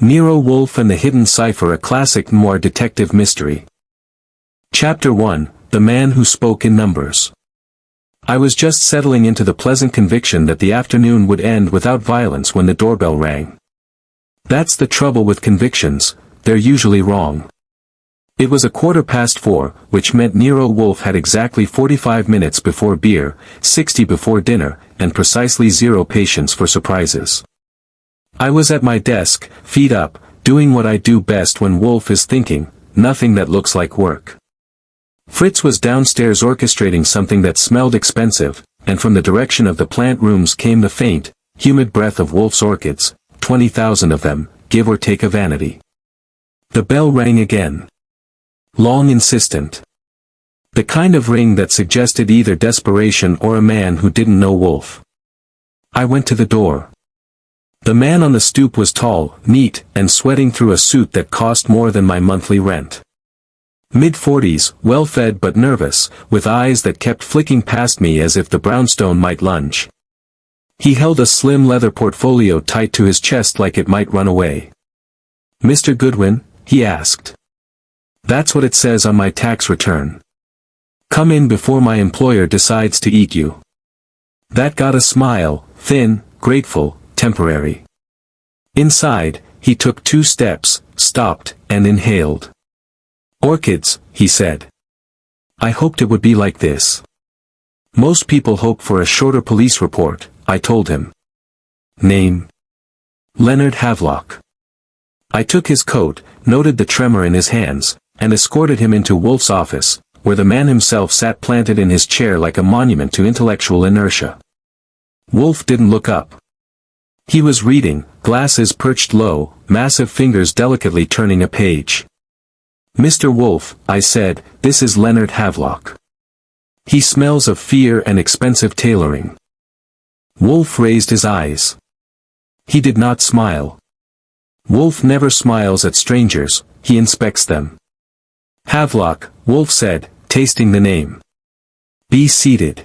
Nero Wolfe and the Hidden Cipher, a classic noir detective mystery. Chapter 1, The Man Who Spoke in Numbers. I was just settling into the pleasant conviction that the afternoon would end without violence when the doorbell rang. That's the trouble with convictions, they're usually wrong. It was 4:15, which meant Nero Wolfe had exactly 45 minutes before beer, 60 before dinner, and precisely 0 patience for surprises. I was at my desk, feet up, doing what I do best when Wolfe is thinking, nothing that looks like work. Fritz was downstairs orchestrating something that smelled expensive, and from the direction of the plant rooms came the faint, humid breath of Wolfe's orchids, 20,000 of them, give or take a vanity. The bell rang again. Long, insistent. The kind of ring that suggested either desperation or a man who didn't know Wolfe. I went to the door. The man on the stoop was tall, neat, and sweating through a suit that cost more than my monthly rent. Mid-40s, well-fed but nervous, with eyes that kept flicking past me as if the brownstone might lunge. He held a slim leather portfolio tight to his chest like it might run away. "Mr. Goodwin?" he asked. "That's what it says on my tax return. Come in before my employer decides to eat you." That got a smile, thin, grateful, temporary. Inside, he took 2 steps, stopped, and inhaled. "Orchids," he said. "I hoped it would be like this." "Most people hope for a shorter police report," I told him. "Name?" "Leonard Havelock." I took his coat, noted the tremor in his hands, and escorted him into Wolfe's office, where the man himself sat planted in his chair like a monument to intellectual inertia. Wolfe didn't look up. He was reading, glasses perched low, massive fingers delicately turning a page. "Mr. Wolfe," I said, "this is Leonard Havelock. He smells of fear and expensive tailoring." Wolfe raised his eyes. He did not smile. Wolfe never smiles at strangers, he inspects them. "Havelock," Wolfe said, tasting the name. "Be seated."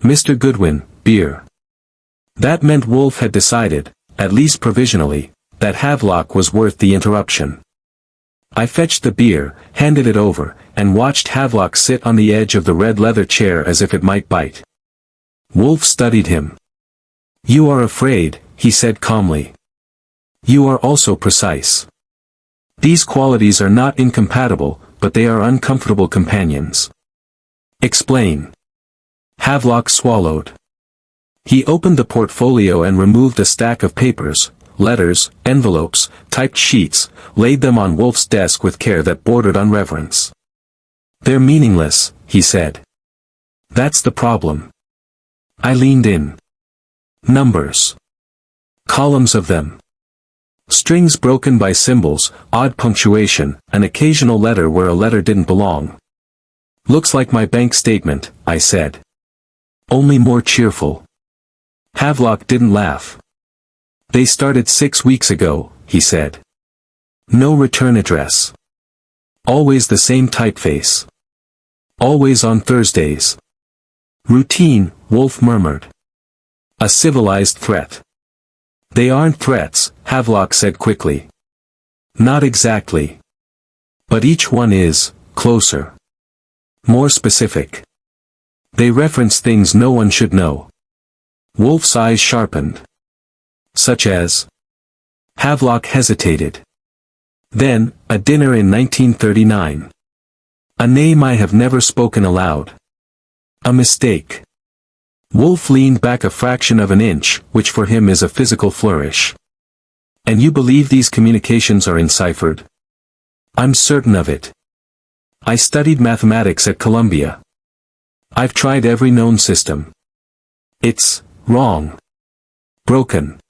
"Mr. Goodwin, beer." That meant Wolfe had decided, at least provisionally, that Havelock was worth the interruption. I fetched the beer, handed it over, and watched Havelock sit on the edge of the red leather chair as if it might bite. Wolfe studied him. "You are afraid," he said calmly. "You are also precise. These qualities are not incompatible, but they are uncomfortable companions." "Explain." Havelock swallowed. He opened the portfolio and removed a stack of papers, letters, envelopes, typed sheets, laid them on Wolfe's desk with care that bordered on reverence. "They're meaningless," he said. "That's the problem." I leaned in. "Numbers. Columns of them. Strings broken by symbols, odd punctuation, an occasional letter where a letter didn't belong." "Looks like my bank statement," I said. "Only more cheerful." Havelock didn't laugh. "They started 6 weeks ago," he said. "No return address. Always the same typeface. Always on Thursdays." "Routine," Wolfe murmured. "A civilized threat." "They aren't threats," Havelock said quickly. "Not exactly. But each one is, closer. More specific. They reference things no one should know." Wolfe's eyes sharpened. "Such as?" Havelock hesitated. "Then, a dinner in 1939. A name I have never spoken aloud. A mistake." Wolfe leaned back a fraction of an inch, which for him is a physical flourish. "And you believe these communications are enciphered?" "I'm certain of it. I studied mathematics at Columbia. I've tried every known system. It's wrong. Broken.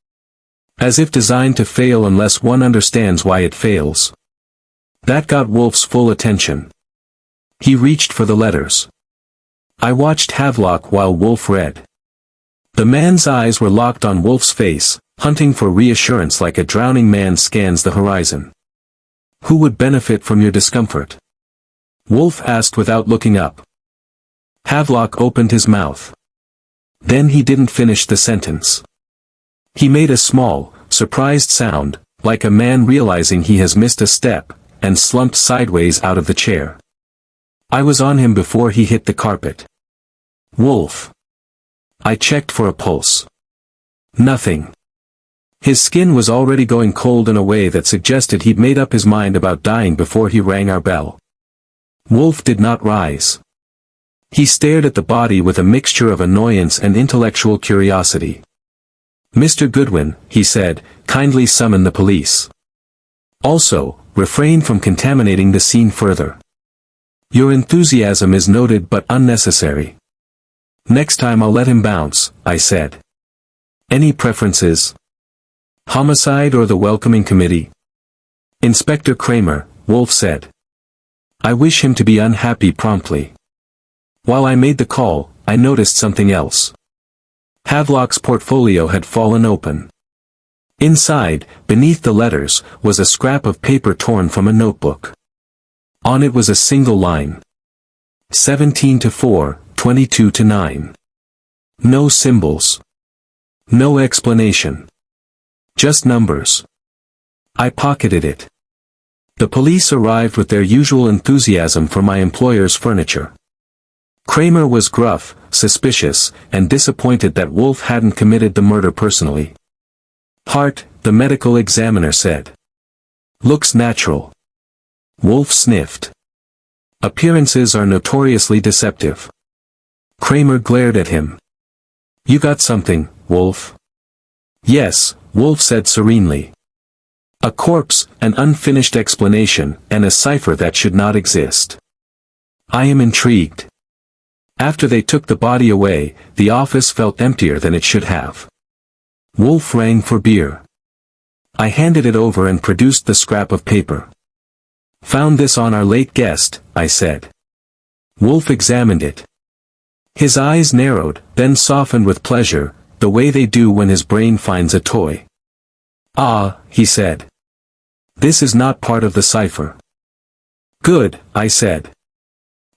As if designed to fail unless one understands why it fails." That got Wolfe's full attention. He reached for the letters. I watched Havelock while Wolfe read. The man's eyes were locked on Wolfe's face, hunting for reassurance like a drowning man scans the horizon. "Who would benefit from your discomfort?" Wolfe asked without looking up. Havelock opened his mouth. Then he didn't finish the sentence. He made a small, surprised sound, Like a man realizing he has missed a step, and slumped sideways out of the chair. I was on him before he hit the carpet. Wolfe. I checked for a pulse. Nothing. His skin was already going cold in a way that suggested he'd made up his mind about dying before he rang our bell. Wolfe did not rise. He stared at the body with a mixture of annoyance and intellectual curiosity. "Mr. Goodwin," he said, "kindly summon the police. Also, refrain from contaminating the scene further. Your enthusiasm is noted but unnecessary." "Next time I'll let him bounce," I said. "Any preferences? Homicide or the welcoming committee?" "Inspector Kramer," Wolfe said. "I wish him to be unhappy promptly." While I made the call, I noticed something else. Havelock's portfolio had fallen open. Inside, beneath the letters, was a scrap of paper torn from a notebook. On it was a single line. 17 to 4, 22 to 9. No symbols. No explanation. Just numbers. I pocketed it. The police arrived with their usual enthusiasm for my employer's furniture. Kramer was gruff, suspicious, and disappointed that Wolfe hadn't committed the murder personally. "Heart," the medical examiner said. "Looks natural." Wolfe sniffed. "Appearances are notoriously deceptive." Kramer glared at him. "You got something, Wolfe?" "Yes," Wolfe said serenely. "A corpse, an unfinished explanation, and a cipher that should not exist." "I am intrigued." After they took the body away, the office felt emptier than it should have. Wolfe rang for beer. I handed it over and produced the scrap of paper. "Found this on our late guest," I said. Wolfe examined it. His eyes narrowed, then softened with pleasure, the way they do when his brain finds a toy. "Ah," he said. "This is not part of the cipher." "Good," I said.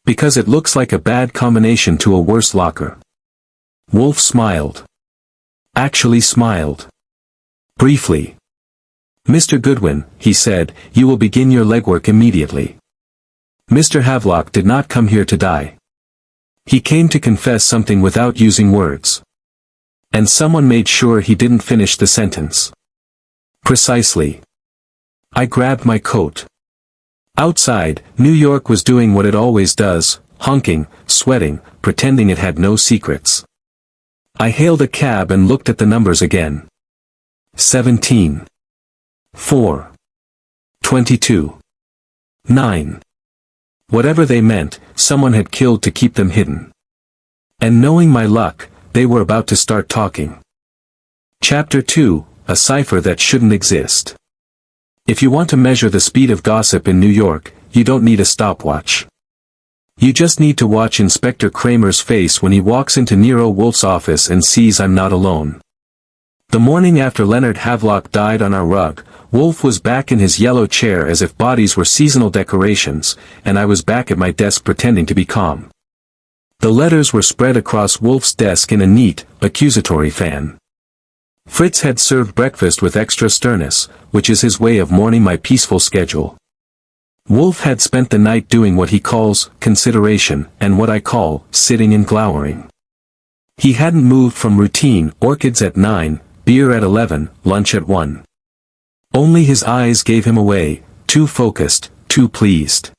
"Because it looks like a bad combination to a worse locker." Wolfe smiled. Actually smiled. Briefly. "Mr. Goodwin," he said, "you will begin your legwork immediately. Mr. Havelock did not come here to die. He came to confess something without using words. And someone made sure he didn't finish the sentence." "Precisely." I grabbed my coat. Outside, New York was doing what it always does, honking, sweating, pretending it had no secrets. I hailed a cab and looked at the numbers again. 17. 4. 22. 9. Whatever they meant, someone had killed to keep them hidden. And knowing my luck, they were about to start talking. Chapter 2, A Cipher That Shouldn't Exist. If you want to measure the speed of gossip in New York, you don't need a stopwatch. You just need to watch Inspector Kramer's face when he walks into Nero Wolfe's office and sees I'm not alone. The morning after Leonard Havelock died on our rug, Wolfe was back in his yellow chair as if bodies were seasonal decorations, and I was back at my desk pretending to be calm. The letters were spread across Wolfe's desk in a neat, accusatory fan. Fritz had served breakfast with extra sternness, which is his way of mourning my peaceful schedule. Wolfe had spent the night doing what he calls consideration, and what I call sitting and glowering. He hadn't moved from routine, orchids at 9, beer at 11, lunch at 1. Only his eyes gave him away, too focused, too pleased.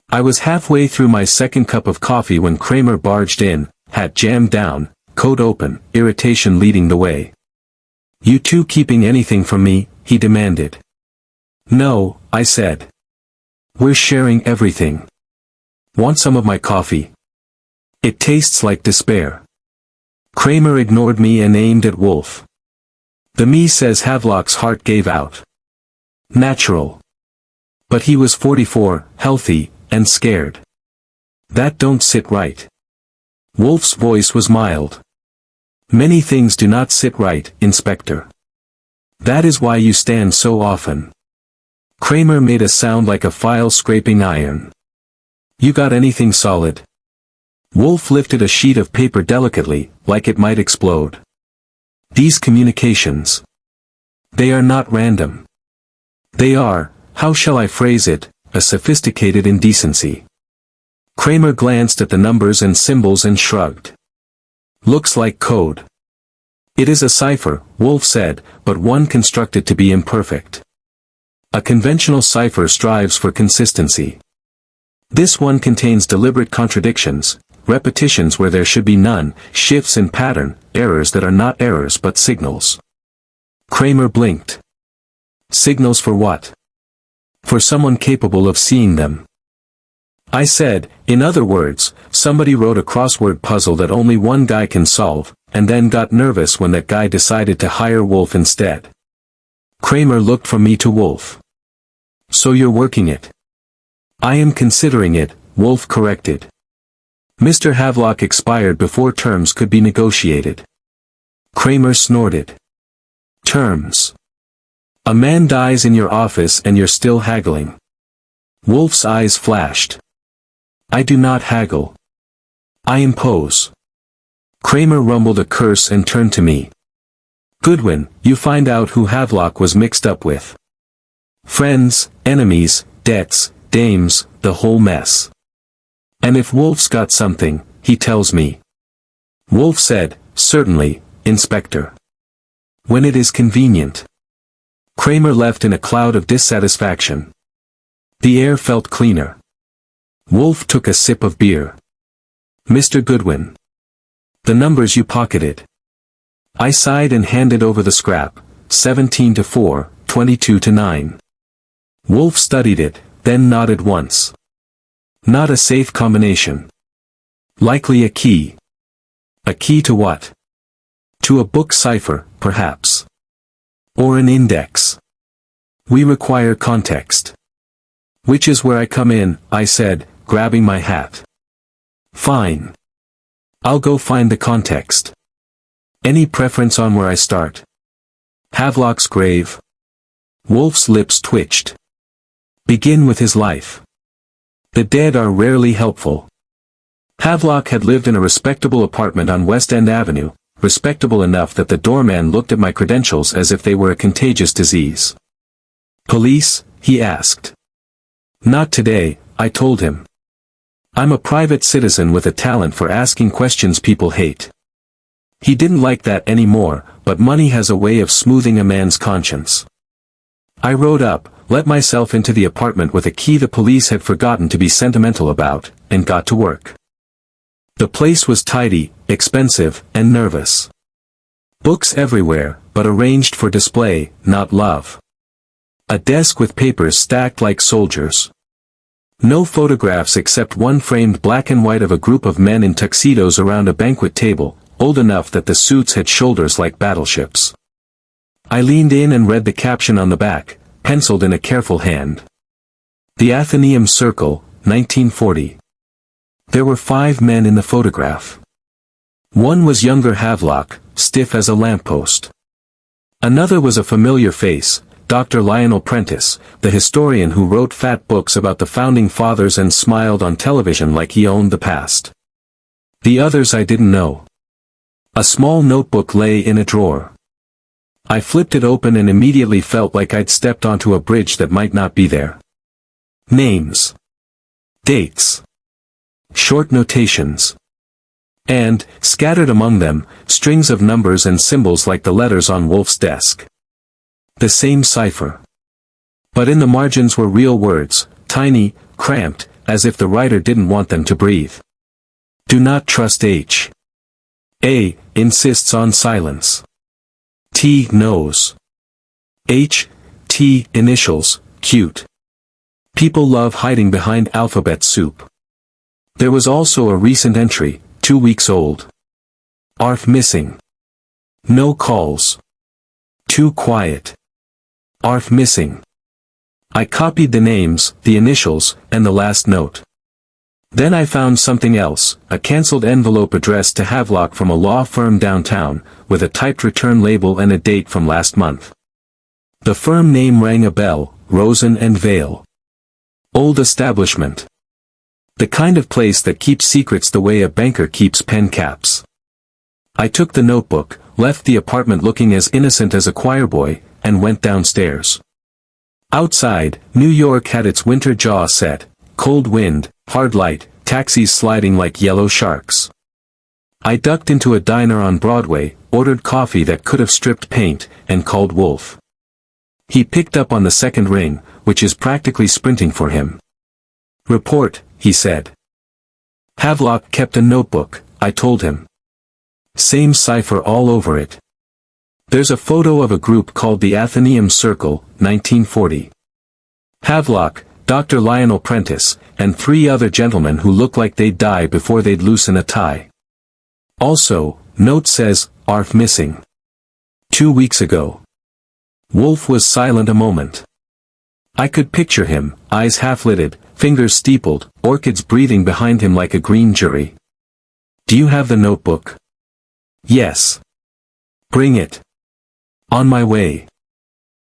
I was halfway through my second cup of coffee when Kramer barged in, hat jammed down, coat open, irritation leading the way. "You two keeping anything from me?" he demanded. "No," I said. "We're sharing everything. Want some of my coffee? It tastes like despair." Kramer ignored me and aimed at Wolfe. "The me says Havelock's heart gave out. Natural. But he was 44, healthy, and scared. That don't sit right." Wolfe's voice was mild. "Many things do not sit right, Inspector. That is why you stand so often." Kramer made a sound like a file scraping iron. "You got anything solid?" Wolfe lifted a sheet of paper delicately, like it might explode. "These communications. They are not random. They are, how shall I phrase it, a sophisticated indecency. Kramer glanced at the numbers and symbols and shrugged. Looks like code. It is a cipher, Wolfe said, but one constructed to be imperfect. A conventional cipher strives for consistency. This one contains deliberate contradictions, repetitions where there should be none, shifts in pattern, errors that are not errors but signals. Kramer blinked. Signals for what? For someone capable of seeing them. I said, in other words, somebody wrote a crossword puzzle that only one guy can solve, and then got nervous when that guy decided to hire Wolfe instead. Kramer looked from me to Wolfe. So you're working it? I am considering it, Wolfe corrected. Mr. Havelock expired before terms could be negotiated. Kramer snorted. Terms. A man dies in your office and you're still haggling. Wolfe's eyes flashed. I do not haggle. I impose. Kramer rumbled a curse and turned to me. Goodwin, you find out who Havelock was mixed up with. Friends, enemies, debts, dames, the whole mess. And if Wolfe's got something, he tells me. Wolfe said, certainly, Inspector. When it is convenient. Kramer left in a cloud of dissatisfaction. The air felt cleaner. Wolfe took a sip of beer. Mr. Goodwin. The numbers you pocketed. I sighed and handed over the scrap, 17 to 4, 22 to 9. Wolfe studied it, then nodded once. Not a safe combination. Likely a key. A key to what? To a book cipher, perhaps. Or an index. We require context. Which is where I come in, I said, grabbing my hat. Fine. I'll go find the context. Any preference on where I start? Havelock's grave. Wolfe's lips twitched. Begin with his life. The dead are rarely helpful. Havelock had lived in a respectable apartment on West End Avenue, respectable enough that the doorman looked at my credentials as if they were a contagious disease. Police? He asked. Not today, I told him. I'm a private citizen with a talent for asking questions people hate. He didn't like that anymore, but money has a way of smoothing a man's conscience. I rode up, let myself into the apartment with a key the police had forgotten to be sentimental about, and got to work. The place was tidy, expensive, and nervous. Books everywhere, but arranged for display, not love. A desk with papers stacked like soldiers. No photographs except one framed black and white of a group of men in tuxedos around a banquet table, old enough that the suits had shoulders like battleships. I leaned in and read the caption on the back, penciled in a careful hand. The Athenaeum Circle, 1940. There were 5 men in the photograph. One was younger Havelock, stiff as a lamppost. Another was a familiar face, Dr. Lionel Prentice, the historian who wrote fat books about the Founding Fathers and smiled on television like he owned the past. The others I didn't know. A small notebook lay in a drawer. I flipped it open and immediately felt like I'd stepped onto a bridge that might not be there. Names. Dates. Short notations. And, scattered among them, strings of numbers and symbols like the letters on Wolfe's desk. The same cipher. But in the margins were real words, tiny, cramped, as if the writer didn't want them to breathe. Do not trust H. A. Insists on silence. T. Knows. H. T. Initials, cute. People love hiding behind alphabet soup. There was also a recent entry, 2 weeks old. Arf missing. No calls. Too quiet. Arf missing. I copied the names, the initials, and the last note. Then I found something else, a cancelled envelope addressed to Havelock from a law firm downtown, with a typed return label and a date from last month. The firm name rang a bell, Rosen and Vale. Old establishment. The kind of place that keeps secrets the way a banker keeps pen caps. I took the notebook, left the apartment looking as innocent as a choir boy, and went downstairs. Outside, New York had its winter jaw set, cold wind, hard light, taxis sliding like yellow sharks. I ducked into a diner on Broadway, ordered coffee that could have stripped paint, and called Wolfe. He picked up on the second ring, which is practically sprinting for him. "Report," he said. "Havelock kept a notebook," I told him. "Same cipher all over it. There's a photo of a group called the Athenaeum Circle, 1940. Havelock, Dr. Lionel Prentice, and 3 other gentlemen who look like they'd die before they'd loosen a tie. Also, note says, Arf missing. 2 weeks ago." Wolfe was silent a moment. I could picture him, eyes half-lidded, fingers steepled, orchids breathing behind him like a green jury. "Do you have the notebook?" "Yes." "Bring it." "On my way."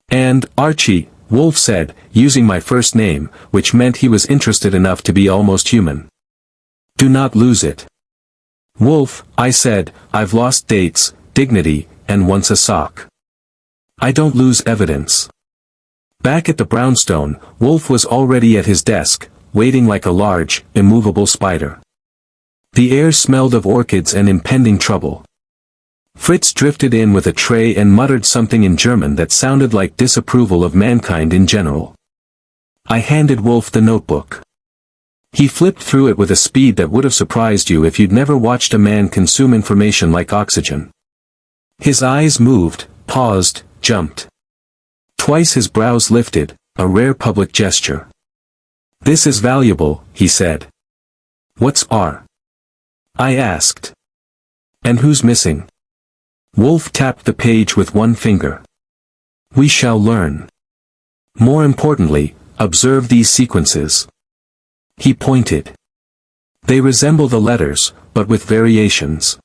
"And, Archie," Wolfe said, using my first name, which meant he was interested enough to be almost human. "Do not lose it." "Wolfe," I said, "I've lost dates, dignity, and once a sock. I don't lose evidence." Back at the brownstone, Wolfe was already at his desk, waiting like a large, immovable spider. The air smelled of orchids and impending trouble. Fritz drifted in with a tray and muttered something in German that sounded like disapproval of mankind in general. I handed Wolfe the notebook. He flipped through it with a speed that would have surprised you if you'd never watched a man consume information like oxygen. His eyes moved, paused, jumped. Twice his brows lifted, a rare public gesture. "This is valuable," he said. "What's R?" I asked. "And who's missing?" Wolfe tapped the page with one finger. "We shall learn. More importantly, observe these sequences." He pointed. "They resemble the letters, but with variations.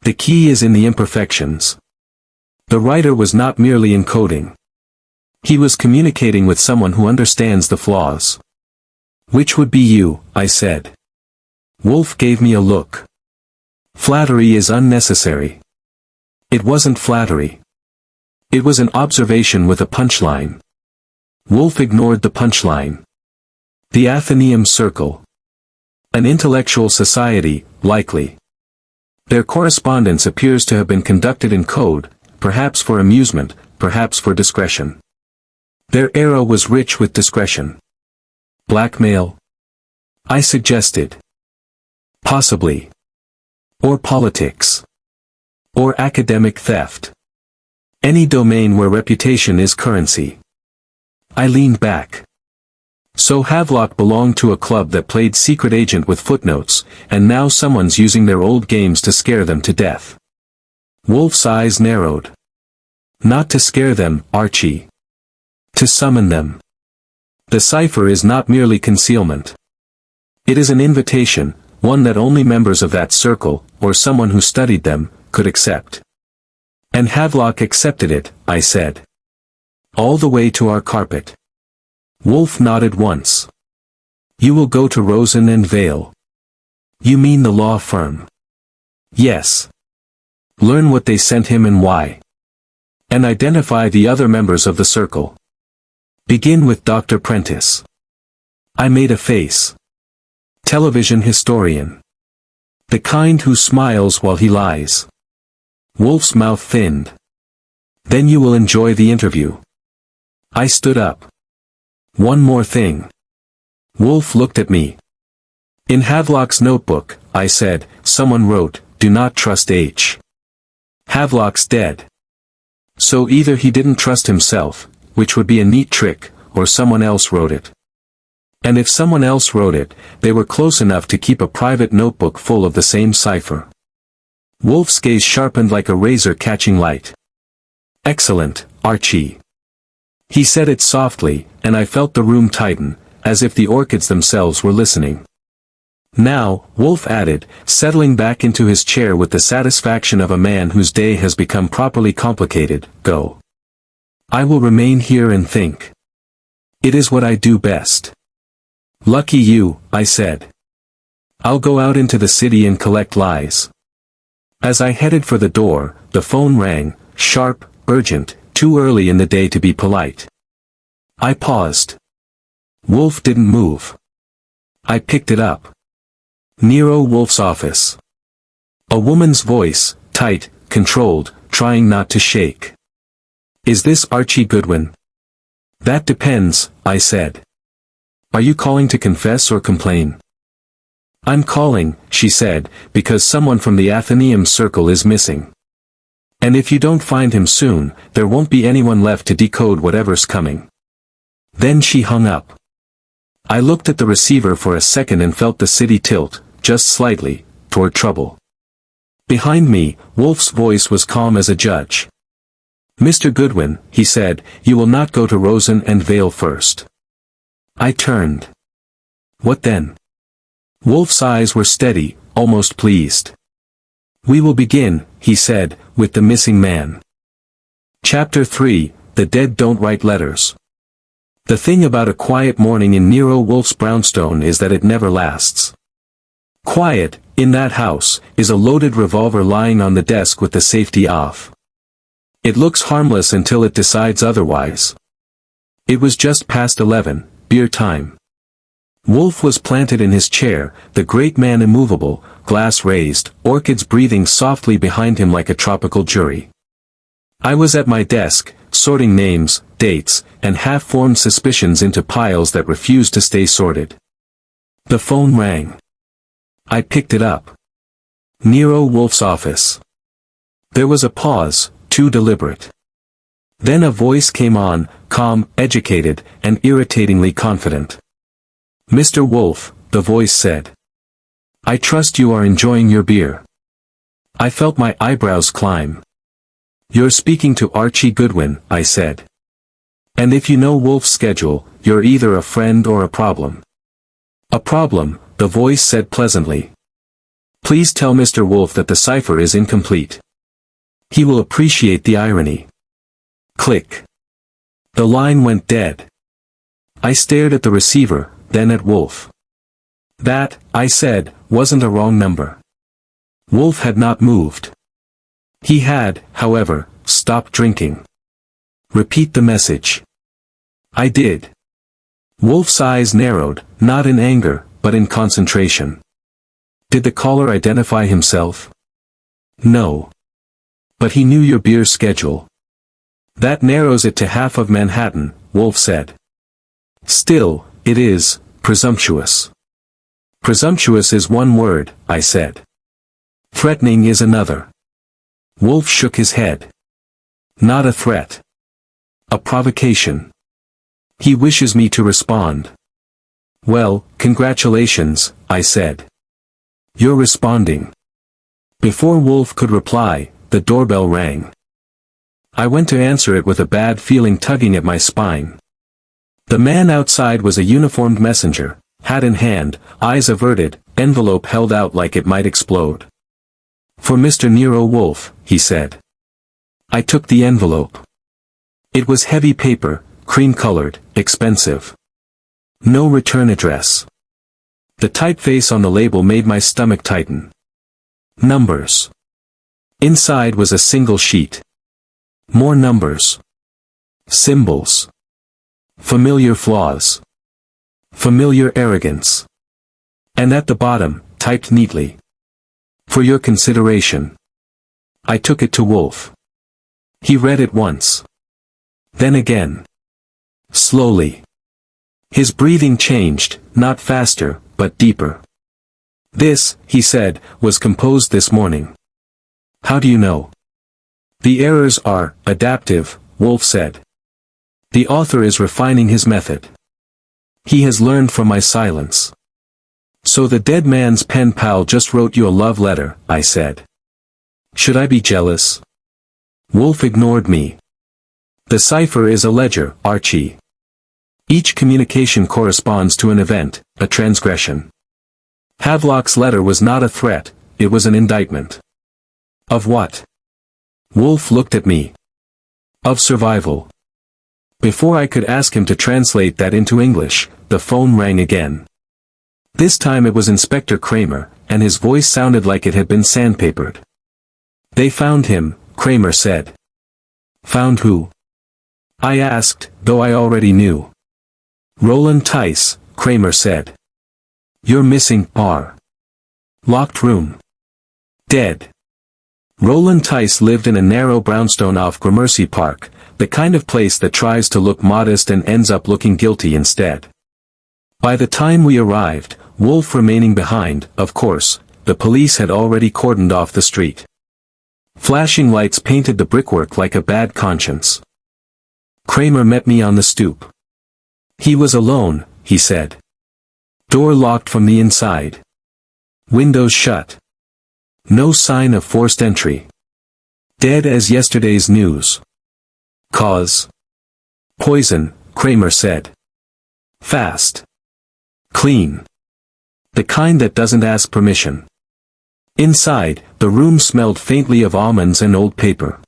The key is in the imperfections." The writer was not merely encoding. He was communicating with someone who understands the flaws. "Which would be you," I said. Wolfe gave me a look. "Flattery is unnecessary." It wasn't flattery. It was an observation with a punchline. Wolfe ignored the punchline. The Athenaeum Circle. An intellectual society, likely. Their correspondence appears to have been conducted in code, perhaps for amusement, perhaps for discretion. Their era was rich with discretion. Blackmail? I suggested. Possibly. Or politics. Or academic theft. Any domain where reputation is currency. I leaned back. So Havelock belonged to a club that played secret agent with footnotes, and now someone's using their old games to scare them to death. Wolfe's eyes narrowed. Not to scare them, Archie. To summon them. The cipher is not merely concealment. It is an invitation, one that only members of that circle, or someone who studied them, could accept. And Havelock accepted it, I said. All the way to our carpet. Wolfe nodded once. You will go to Rosen and Vale. You mean the law firm? Yes. Learn what they sent him and why. And identify the other members of the circle. Begin with Dr. Prentice. I made a face. Television historian. The kind who smiles while he lies. Wolfe's mouth thinned. Then you will enjoy the interview. I stood up. One more thing. Wolfe looked at me. In Havelock's notebook, I said, someone wrote, do not trust H. Havelock's dead. So either he didn't trust himself, which would be a neat trick, or someone else wrote it. And if someone else wrote it, they were close enough to keep a private notebook full of the same cipher. Wolfe's gaze sharpened like a razor catching light. Excellent, Archie. He said it softly, and I felt the room tighten, as if the orchids themselves were listening. Now, Wolfe added, settling back into his chair with the satisfaction of a man whose day has become properly complicated, go. I will remain here and think. It is what I do best. Lucky you, I said. I'll go out into the city and collect lies. As I headed for the door, the phone rang, sharp, urgent, too early in the day to be polite. I paused. Wolfe didn't move. I picked it up. Nero Wolfe's office. A woman's voice, tight, controlled, trying not to shake. Is this Archie Goodwin? That depends, I said. Are you calling to confess or complain? I'm calling, she said, because someone from the Athenaeum circle is missing. And if you don't find him soon, there won't be anyone left to decode whatever's coming. Then she hung up. I looked at the receiver for a second and felt the city tilt, just slightly, toward trouble. Behind me, Wolfe's voice was calm as a judge. Mr. Goodwin, he said, you will not go to Rosen and Vale first. I turned. What then? Wolfe's eyes were steady, almost pleased. We will begin, he said, with the missing man. Chapter 3, The Dead Don't Write Letters. The thing about a quiet morning in Nero Wolfe's brownstone is that it never lasts. Quiet, in that house, is a loaded revolver lying on the desk with the safety off. It looks harmless until it decides otherwise. It was just past 11, beer time. Wolfe was planted in his chair, the great man immovable, glass raised, orchids breathing softly behind him like a tropical jury. I was at my desk, sorting names, dates, and half-formed suspicions into piles that refused to stay sorted. The phone rang. I picked it up. Nero Wolfe's office. There was a pause, too deliberate. Then a voice came on, calm, educated, and irritatingly confident. Mr. Wolfe, the voice said. I trust you are enjoying your beer. I felt my eyebrows climb. You're speaking to Archie Goodwin, I said. And if you know Wolfe's schedule, you're either a friend or a problem. A problem, the voice said pleasantly. Please tell Mr. Wolfe that the cipher is incomplete. He will appreciate the irony. Click. The line went dead. I stared at the receiver, then at Wolfe. That, I said, wasn't a wrong number. Wolfe had not moved. He had, however, stopped drinking. Repeat the message. I did. Wolfe's eyes narrowed, not in anger, but in concentration. Did the caller identify himself? No. But he knew your beer schedule. That narrows it to half of Manhattan, Wolfe said. Still, it is presumptuous. Presumptuous is one word, I said. Threatening is another. Wolfe shook his head. Not a threat. A provocation. He wishes me to respond. Well, congratulations, I said. You're responding. Before Wolfe could reply, the doorbell rang. I went to answer it with a bad feeling tugging at my spine. The man outside was a uniformed messenger, hat in hand, eyes averted, envelope held out like it might explode. For Mr. Nero Wolfe, he said. I took the envelope. It was heavy paper, cream-colored, expensive. No return address. The typeface on the label made my stomach tighten. Numbers. Inside was a single sheet. More numbers. Symbols. Familiar flaws. Familiar arrogance. And at the bottom, typed neatly. For your consideration. I took it to Wolfe. He read it once. Then again. Slowly. His breathing changed, not faster, but deeper. This, he said, was composed this morning. How do you know? The errors are adaptive, Wolfe said. The author is refining his method. He has learned from my silence. So the dead man's pen pal just wrote you a love letter, I said. Should I be jealous? Wolfe ignored me. The cipher is a ledger, Archie. Each communication corresponds to an event, a transgression. Havelock's letter was not a threat, it was an indictment. Of what? Wolfe looked at me. Of survival. Before I could ask him to translate that into English, the phone rang again. This time it was Inspector Kramer, and his voice sounded like it had been sandpapered. They found him, Kramer said. Found who? I asked, though I already knew. Roland Tice, Kramer said. You're missing, R. Locked room. Dead. Roland Tice lived in a narrow brownstone off Gramercy Park, the kind of place that tries to look modest and ends up looking guilty instead. By the time we arrived, Wolfe remaining behind, of course, the police had already cordoned off the street. Flashing lights painted the brickwork like a bad conscience. Kramer met me on the stoop. He was alone, he said. Door locked from the inside. Windows shut. No sign of forced entry. Dead as yesterday's news. Cause? Poison, Kramer said. Fast. Clean. The kind that doesn't ask permission. Inside, the room smelled faintly of almonds and old paper.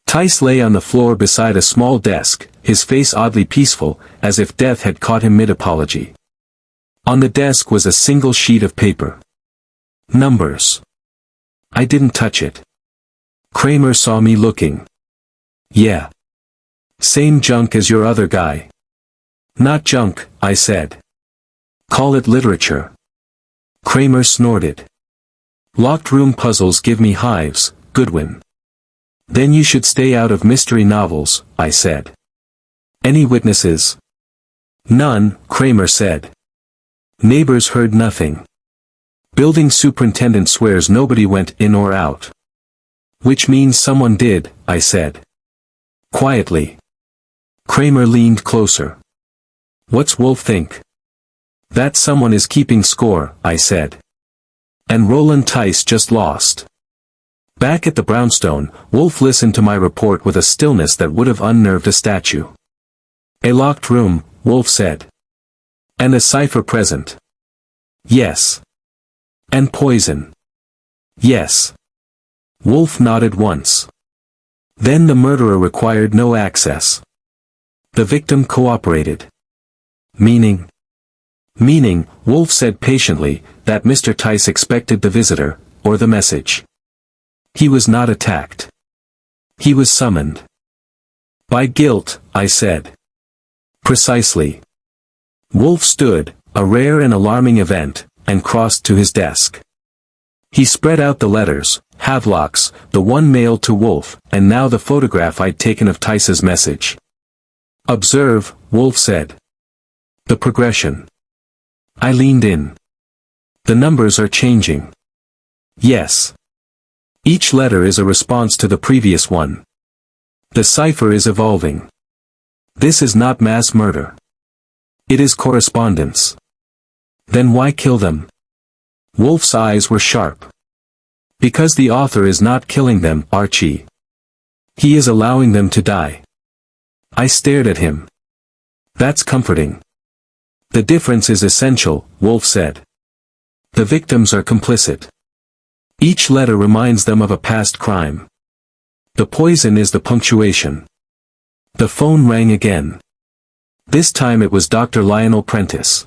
Tice lay on the floor beside a small desk, his face oddly peaceful, as if death had caught him mid-apology. On the desk was a single sheet of paper. Numbers. I didn't touch it. Kramer saw me looking. Yeah. Same junk as your other guy. Not junk, I said. Call it literature. Kramer snorted. Locked room puzzles give me hives, Goodwin. Then you should stay out of mystery novels, I said. Any witnesses? None, Kramer said. Neighbors heard nothing. Building superintendent swears nobody went in or out. Which means someone did, I said. Quietly. Kramer leaned closer. What's Wolfe think? That someone is keeping score, I said. And Roland Tice just lost. Back at the brownstone, Wolfe listened to my report with a stillness that would have unnerved a statue. A locked room, Wolfe said. And a cipher present. Yes. And poison. Yes. Wolfe nodded once. Then the murderer required no access. The victim cooperated. Meaning? Meaning, Wolfe said patiently, that Mr. Tice expected the visitor, or the message. He was not attacked. He was summoned. By guilt, I said. Precisely. Wolfe stood, a rare and alarming event, and crossed to his desk. He spread out the letters, Havelocks, the one mailed to Wolfe, and now the photograph I'd taken of Tice's message. Observe, Wolfe said. The progression. I leaned in. The numbers are changing. Yes. Each letter is a response to the previous one. The cipher is evolving. This is not mass murder. It is correspondence. Then why kill them? Wolfe's eyes were sharp. Because the author is not killing them, Archie. He is allowing them to die. I stared at him. That's comforting. The difference is essential, Wolfe said. The victims are complicit. Each letter reminds them of a past crime. The poison is the punctuation. The phone rang again. This time it was Dr. Lionel Prentice.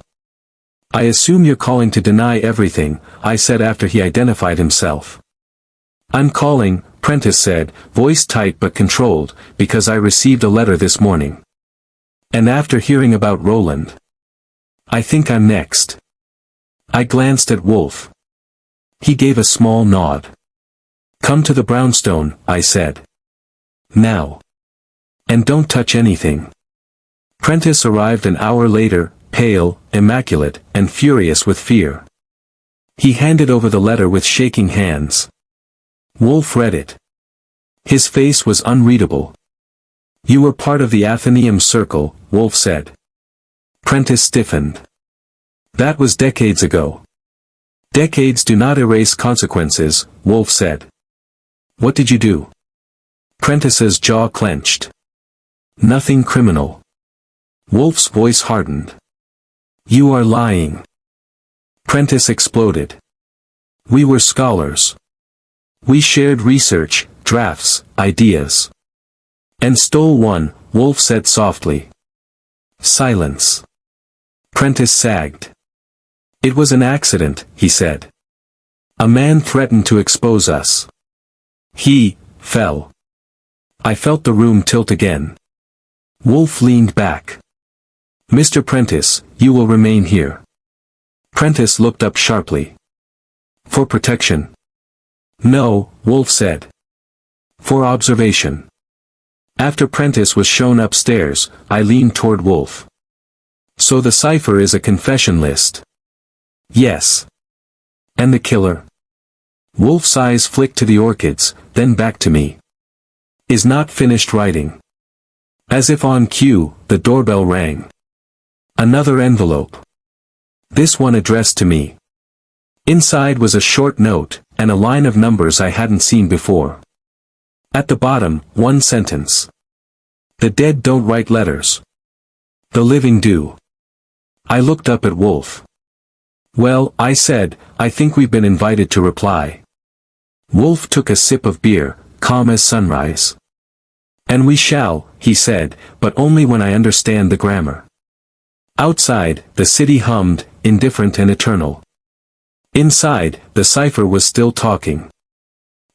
I assume you're calling to deny everything, I said after he identified himself. I'm calling, Prentice said, voice tight but controlled, because I received a letter this morning. And after hearing about Roland. I think I'm next. I glanced at Wolfe. He gave a small nod. Come to the brownstone, I said. Now. And don't touch anything. Prentice arrived an hour later, pale, immaculate, and furious with fear. He handed over the letter with shaking hands. Wolfe read it. His face was unreadable. You were part of the Athenaeum Circle, Wolfe said. Prentice stiffened. That was decades ago. Decades do not erase consequences, Wolfe said. What did you do? Prentice's jaw clenched. Nothing criminal. Wolfe's voice hardened. You are lying. Prentice exploded. We were scholars. We shared research, drafts, ideas. And stole one, Wolfe said softly. Silence. Prentice sagged. It was an accident, he said. A man threatened to expose us. He fell. I felt the room tilt again. Wolfe leaned back. Mr. Prentice, you will remain here. Prentice looked up sharply. For protection? No, Wolfe said. For observation. After Prentice was shown upstairs, I leaned toward Wolfe. So the cipher is a confession list? Yes. And the killer? Wolfe's eyes flicked to the orchids, then back to me. Is not finished writing. As if on cue, the doorbell rang. Another envelope. This one addressed to me. Inside was a short note, and a line of numbers I hadn't seen before. At the bottom, one sentence. The dead don't write letters. The living do. I looked up at Wolfe. Well, I said, I think we've been invited to reply. Wolfe took a sip of beer, calm as sunrise. And we shall, he said, but only when I understand the grammar. Outside, the city hummed, indifferent and eternal. Inside, the cipher was still talking.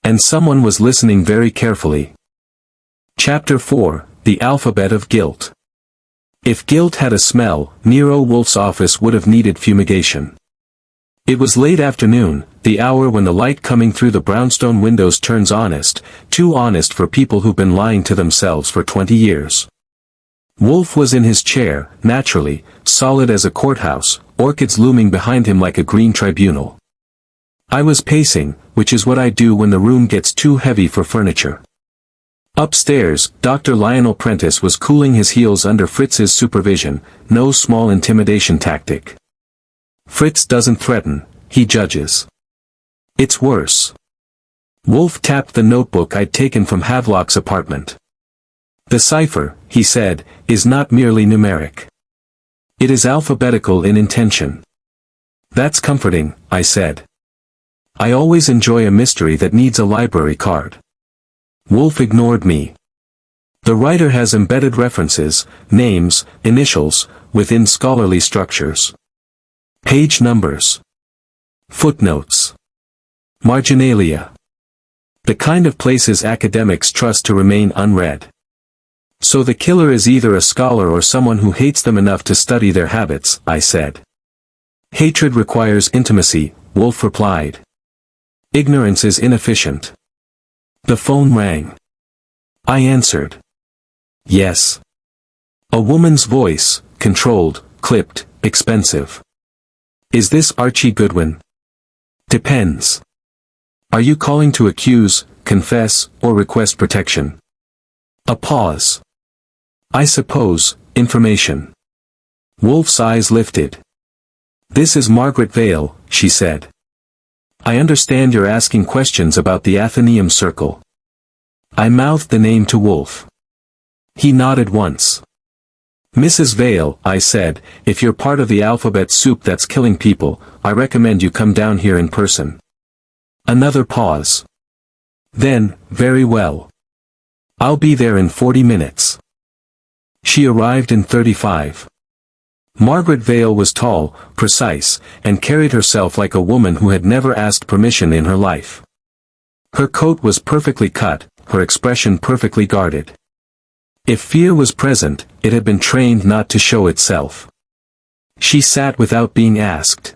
And someone was listening very carefully. Chapter 4, The Alphabet of Guilt. If guilt had a smell, Nero Wolfe's office would have needed fumigation. It was late afternoon, the hour when the light coming through the brownstone windows turns honest, too honest for people who've been lying to themselves for 20 years. Wolfe was in his chair, naturally, solid as a courthouse, orchids looming behind him like a green tribunal. I was pacing, which is what I do when the room gets too heavy for furniture. Upstairs, Dr. Lionel Prentice was cooling his heels under Fritz's supervision, no small intimidation tactic. Fritz doesn't threaten, he judges. It's worse. Wolfe tapped the notebook I'd taken from Havelock's apartment. The cipher, he said, is not merely numeric. It is alphabetical in intention. That's comforting, I said. I always enjoy a mystery that needs a library card. Wolfe ignored me. The writer has embedded references, names, initials, within scholarly structures. Page numbers. Footnotes. Marginalia. The kind of places academics trust to remain unread. So the killer is either a scholar or someone who hates them enough to study their habits, I said. Hatred requires intimacy, Wolfe replied. Ignorance is inefficient. The phone rang. I answered. Yes. A woman's voice, controlled, clipped, expensive. Is this Archie Goodwin? Depends. Are you calling to accuse, confess, or request protection? A pause. I suppose, information. Wolfe's eyes lifted. This is Margaret Vale, she said. I understand you're asking questions about the Athenaeum Circle. I mouthed the name to Wolfe. He nodded once. Mrs. Vale, I said, if you're part of the alphabet soup that's killing people, I recommend you come down here in person. Another pause. Then, very well. I'll be there in 40 minutes. She arrived in 35. Margaret Vale was tall, precise, and carried herself like a woman who had never asked permission in her life. Her coat was perfectly cut, her expression perfectly guarded. If fear was present, it had been trained not to show itself. She sat without being asked.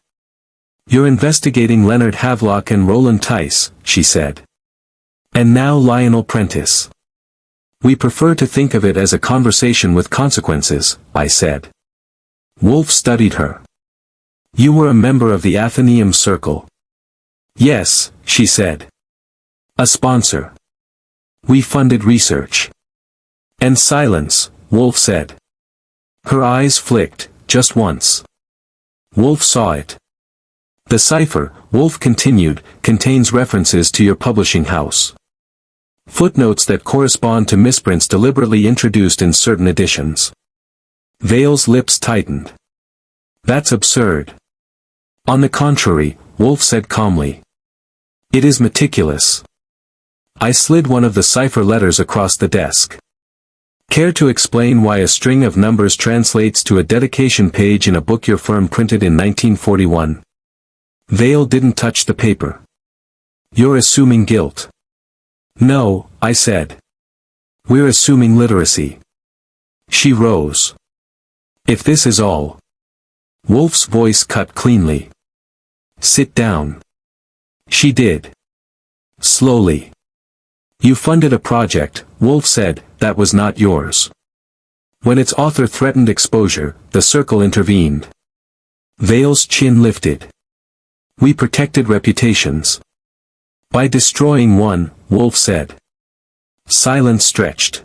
You're investigating Leonard Havelock and Roland Tice, she said. And now Lionel Prentice. We prefer to think of it as a conversation with consequences, I said. Wolfe studied her. You were a member of the Athenaeum Circle. Yes, she said. A sponsor. We funded research. And silence, Wolfe said. Her eyes flicked, just once. Wolfe saw it. The cipher, Wolfe continued, contains references to your publishing house. Footnotes that correspond to misprints deliberately introduced in certain editions. Vale's lips tightened. That's absurd. On the contrary, Wolfe said calmly. It is meticulous. I slid one of the cipher letters across the desk. Care to explain why a string of numbers translates to a dedication page in a book your firm printed in 1941? Vale didn't touch the paper. You're assuming guilt. No, I said. We're assuming literacy. She rose. If this is all. Wolfe's voice cut cleanly. Sit down. She did. Slowly. You funded a project, Wolfe said, that was not yours. When its author threatened exposure, the circle intervened. Vale's chin lifted. We protected reputations. By destroying one, Wolfe said. Silence stretched.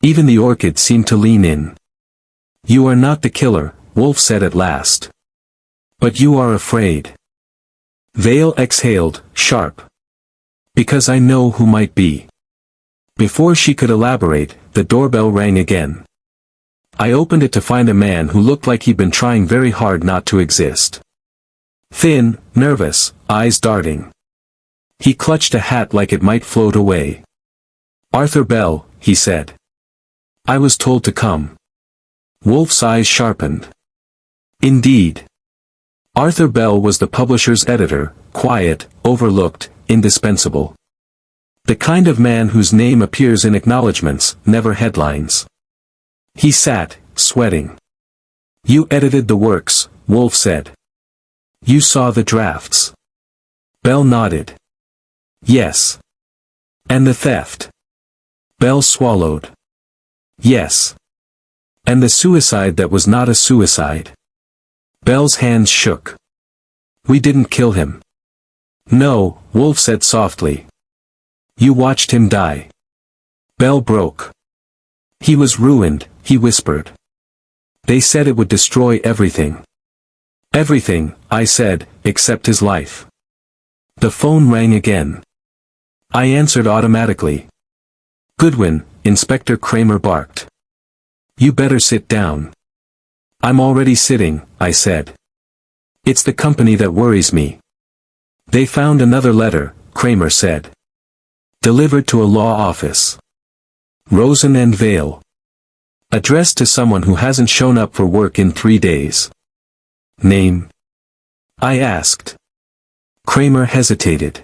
Even the orchid seemed to lean in. You are not the killer, Wolfe said at last. But you are afraid. Vale exhaled, sharp. Because I know who might be. Before she could elaborate, the doorbell rang again. I opened it to find a man who looked like he'd been trying very hard not to exist. Thin, nervous, eyes darting. He clutched a hat like it might float away. Arthur Bell, he said. I was told to come. Wolfe's eyes sharpened. Indeed. Arthur Bell was the publisher's editor, quiet, overlooked, indispensable. The kind of man whose name appears in acknowledgments, never headlines. He sat, sweating. You edited the works, Wolfe said. You saw the drafts. Bell nodded. Yes. And the theft. Bell swallowed. Yes. And the suicide that was not a suicide. Bell's hands shook. We didn't kill him. No, Wolfe said softly. You watched him die. Bell broke. He was ruined, he whispered. They said it would destroy everything. Everything, I said, except his life. The phone rang again. I answered automatically. Goodwin, Inspector Kramer barked. You better sit down. I'm already sitting, I said. It's the company that worries me. They found another letter, Kramer said. Delivered to a law office. Rosen and Vale. Addressed to someone who hasn't shown up for work in 3 days. Name? I asked. Kramer hesitated.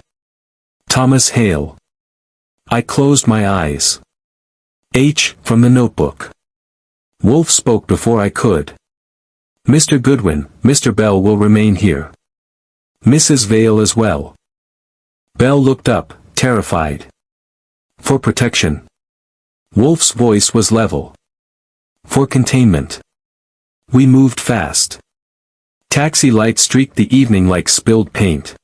Thomas Hale. I closed my eyes. H. from the notebook. Wolfe spoke before I could. Mr. Goodwin, Mr. Bell will remain here. Mrs. Vale as well. Bell looked up, terrified. For protection. Wolfe's voice was level. For containment. We moved fast. Taxi lights streaked the evening like spilled paint.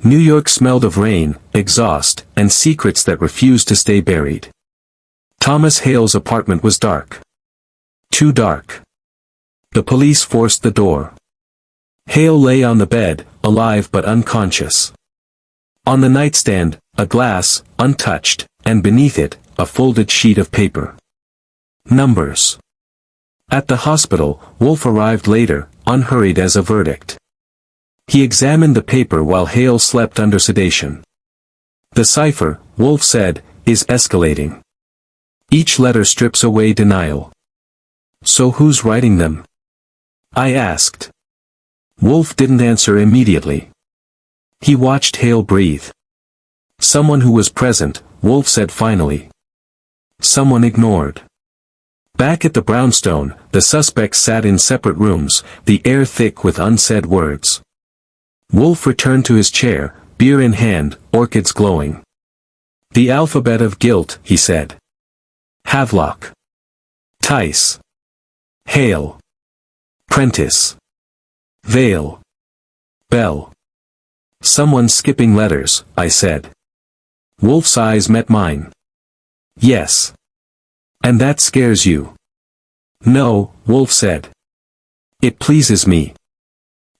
New York smelled of rain, exhaust, and secrets that refused to stay buried. Thomas Hale's apartment was dark. Too dark. The police forced the door. Hale lay on the bed, alive but unconscious. On the nightstand, a glass, untouched, and beneath it, a folded sheet of paper. Numbers. At the hospital, Wolfe arrived later, unhurried as a verdict. He examined the paper while Hale slept under sedation. The cipher, Wolfe said, is escalating. Each letter strips away denial. So who's writing them? I asked. Wolfe didn't answer immediately. He watched Hale breathe. Someone who was present, Wolfe said finally. Someone ignored. Back at the brownstone, the suspects sat in separate rooms, the air thick with unsaid words. Wolfe returned to his chair, beer in hand, orchids glowing. The alphabet of guilt, he said. Havelock. Tice. Hale. Prentice. Vale. Bell. Someone skipping letters, I said. Wolfe's eyes met mine. Yes. And that scares you? No, Wolfe said. It pleases me.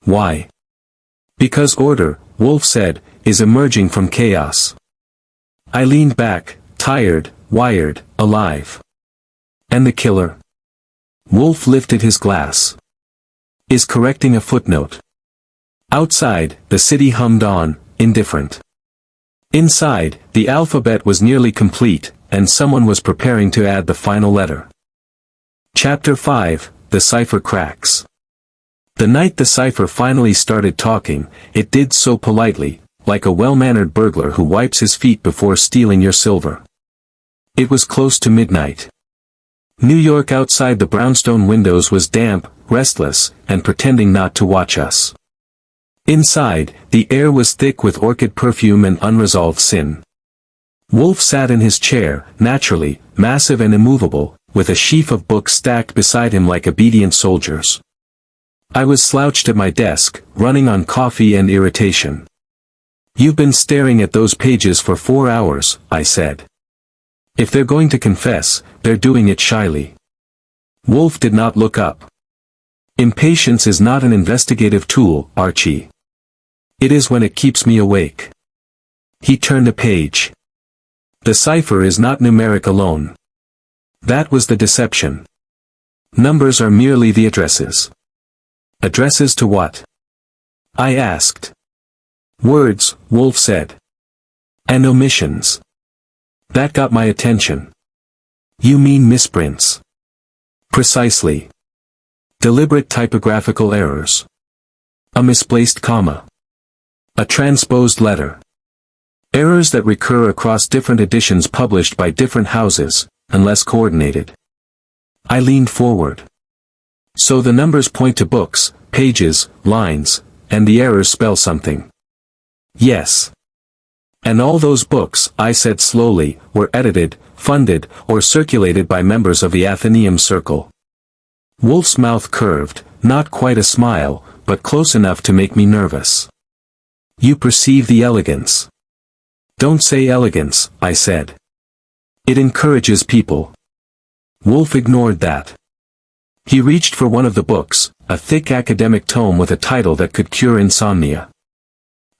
Why? Because order, Wolfe said, is emerging from chaos. I leaned back, tired, wired, alive. And the killer? Wolfe lifted his glass. Is correcting a footnote. Outside, the city hummed on, indifferent. Inside, the alphabet was nearly complete, and someone was preparing to add the final letter. Chapter 5, The Cipher Cracks. The night the cipher finally started talking, it did so politely, like a well-mannered burglar who wipes his feet before stealing your silver. It was close to midnight. New York outside the brownstone windows was damp, restless, and pretending not to watch us. Inside, the air was thick with orchid perfume and unresolved sin. Wolfe sat in his chair, naturally, massive and immovable, with a sheaf of books stacked beside him like obedient soldiers. I was slouched at my desk, running on coffee and irritation. "You've been staring at those pages for 4 hours," I said. "If they're going to confess, they're doing it shyly." Wolfe did not look up. "Impatience is not an investigative tool, Archie. It is when it keeps me awake." He turned a page. "The cipher is not numeric alone. That was the deception. Numbers are merely the addresses." "Addresses to what?" I asked. "Words," Wolfe said. "And omissions. That got my attention." "You mean misprints?" "Precisely. Deliberate typographical errors. A misplaced comma. A transposed letter. Errors that recur across different editions published by different houses, unless coordinated." I leaned forward. "So the numbers point to books, pages, lines, and the errors spell something." "Yes. And all those books," I said slowly, "were edited, funded, or circulated by members of the Athenaeum Circle." Wolfe's mouth curved, not quite a smile, but close enough to make me nervous. "You perceive the elegance." "Don't say elegance," I said. "It encourages people." Wolfe ignored that. He reached for one of the books, a thick academic tome with a title that could cure insomnia.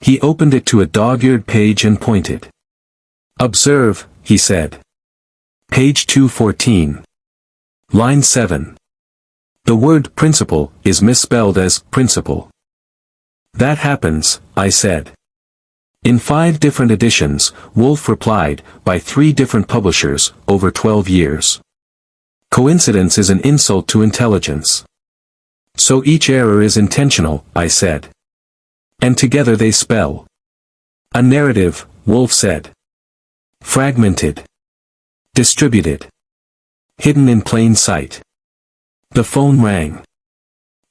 He opened it to a dog-eared page and pointed. "Observe," he said. "Page 214. Line 7. The word principle is misspelled as principle." "That happens," I said. "In 5 different editions," Wolfe replied, "by 3 different publishers, over 12 years. Coincidence is an insult to intelligence." "So each error is intentional," I said. "And together they spell." "A narrative," Wolfe said. "Fragmented. Distributed. Hidden in plain sight." The phone rang.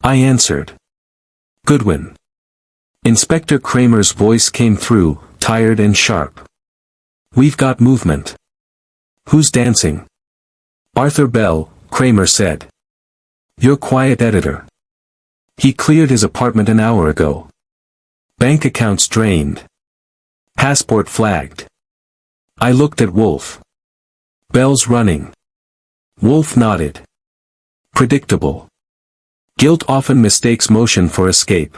I answered. "Goodwin." Inspector Kramer's voice came through, tired and sharp. "We've got movement." "Who's dancing?" "Arthur Bell," Kramer said. "Your quiet editor. He cleared his apartment an hour ago. Bank accounts drained. Passport flagged." I looked at Wolfe. "Bell's running." Wolfe nodded. "Predictable. Guilt often mistakes motion for escape."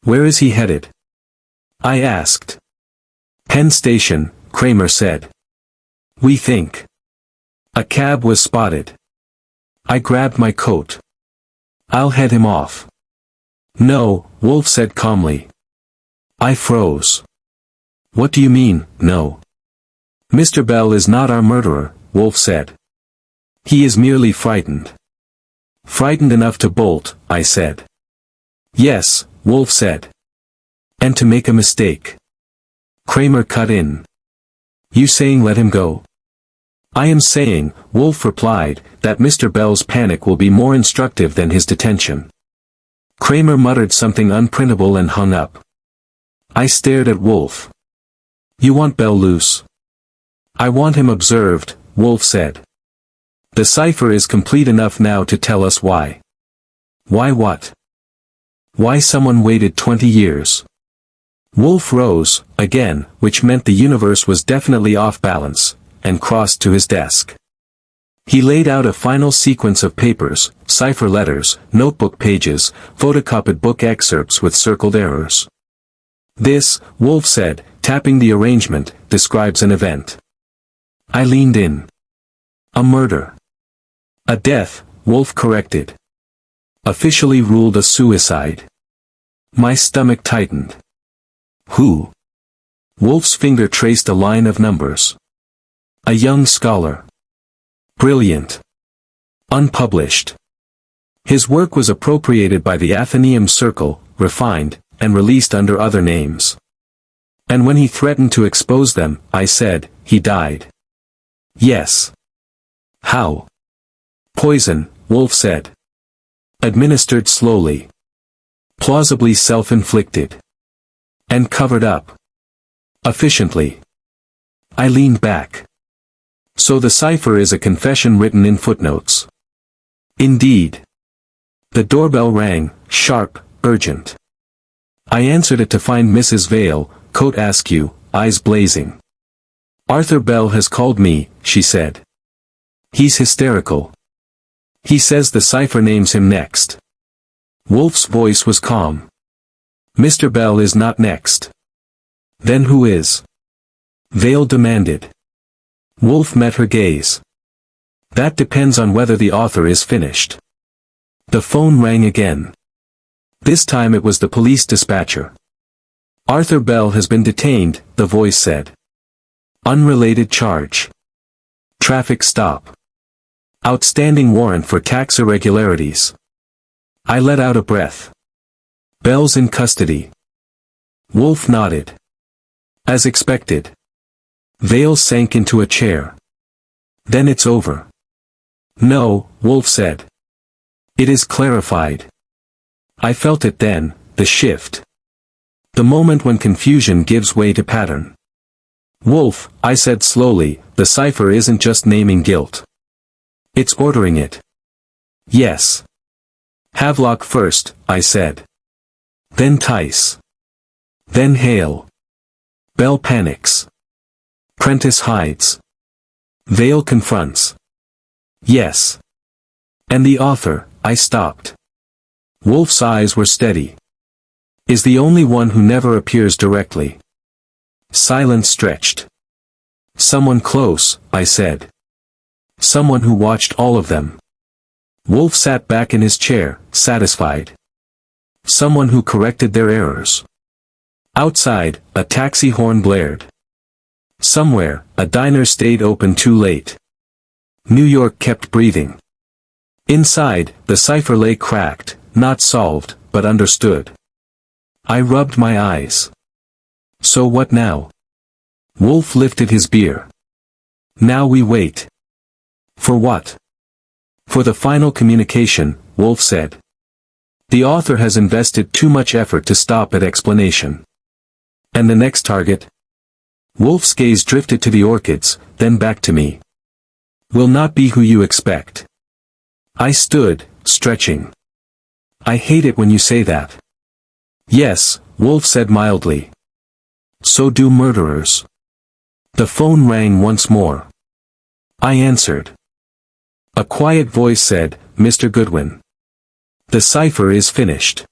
"Where is he headed?" I asked. "Penn Station," Kramer said. "We think." A cab was spotted. I grabbed my coat. "I'll head him off." "No," Wolfe said calmly. I froze. "What do you mean, no?" "Mr. Bell is not our murderer," Wolfe said. "He is merely frightened." "Frightened enough to bolt," I said. "Yes," Wolfe said. "And to make a mistake." Kramer cut in. "You saying let him go?" "I am saying," Wolfe replied, "that Mr. Bell's panic will be more instructive than his detention." Kramer muttered something unprintable and hung up. I stared at Wolfe. "You want Bell loose?" "I want him observed," Wolfe said. "The cipher is complete enough now to tell us why." "Why what?" "Why someone waited 20 years. Wolfe rose, again, which meant the universe was definitely off balance, and crossed to his desk. He laid out a final sequence of papers, cipher letters, notebook pages, photocopied book excerpts with circled errors. "This," Wolfe said, tapping the arrangement, "describes an event." I leaned in. "A murder." "A death," Wolfe corrected. "Officially ruled a suicide." My stomach tightened. "Who?" Wolfe's finger traced a line of numbers. "A young scholar. Brilliant. Unpublished. His work was appropriated by the Athenaeum Circle, refined, and released under other names. And when he threatened to expose them, I said, he died." "Yes." "How?" Poison, Wolfe said. Administered slowly. Plausibly self-inflicted. And covered up. Efficiently. I leaned back. So the cipher is a confession written in footnotes. Indeed. The doorbell rang, sharp, urgent. I answered it to find Mrs. Vale, coat askew, eyes blazing. Arthur Bell has called me, she said. He's hysterical. He says the cipher names him next. Wolfe's voice was calm. Mr. Bell is not next. Then who is? Vale demanded. Wolfe met her gaze. That depends on whether the author is finished. The phone rang again. This time it was the police dispatcher. Arthur Bell has been detained, the voice said. Unrelated charge. Traffic stop. Outstanding warrant for tax irregularities. I let out a breath. Bell's in custody. Wolfe nodded. As expected. Vale sank into a chair. Then it's over. No, Wolfe said. It is clarified. I felt it then, the shift. The moment when confusion gives way to pattern. Wolfe, I said slowly, the cipher isn't just naming guilt. It's ordering it. Yes. Havelock first, I said. Then Tice. Then Hale. Bell panics. Prentice hides. Vale confronts. Yes. And the author, I stopped. Wolfe's eyes were steady. Is the only one who never appears directly. Silence stretched. Someone close, I said. Someone who watched all of them. Wolfe sat back in his chair, satisfied. Someone who corrected their errors. Outside, a taxi horn blared. Somewhere, a diner stayed open too late. New York kept breathing. Inside, the cipher lay cracked, not solved, but understood. I rubbed my eyes. So what now? Wolfe lifted his beer. Now we wait. For what? For the final communication, Wolfe said. The author has invested too much effort to stop at explanation. And the next target? Wolfe's gaze drifted to the orchids, then back to me. Will not be who you expect. I stood, stretching. I hate it when you say that. Yes, Wolfe said mildly. So do murderers. The phone rang once more. I answered. A quiet voice said, Mr. Goodwin. The cipher is finished.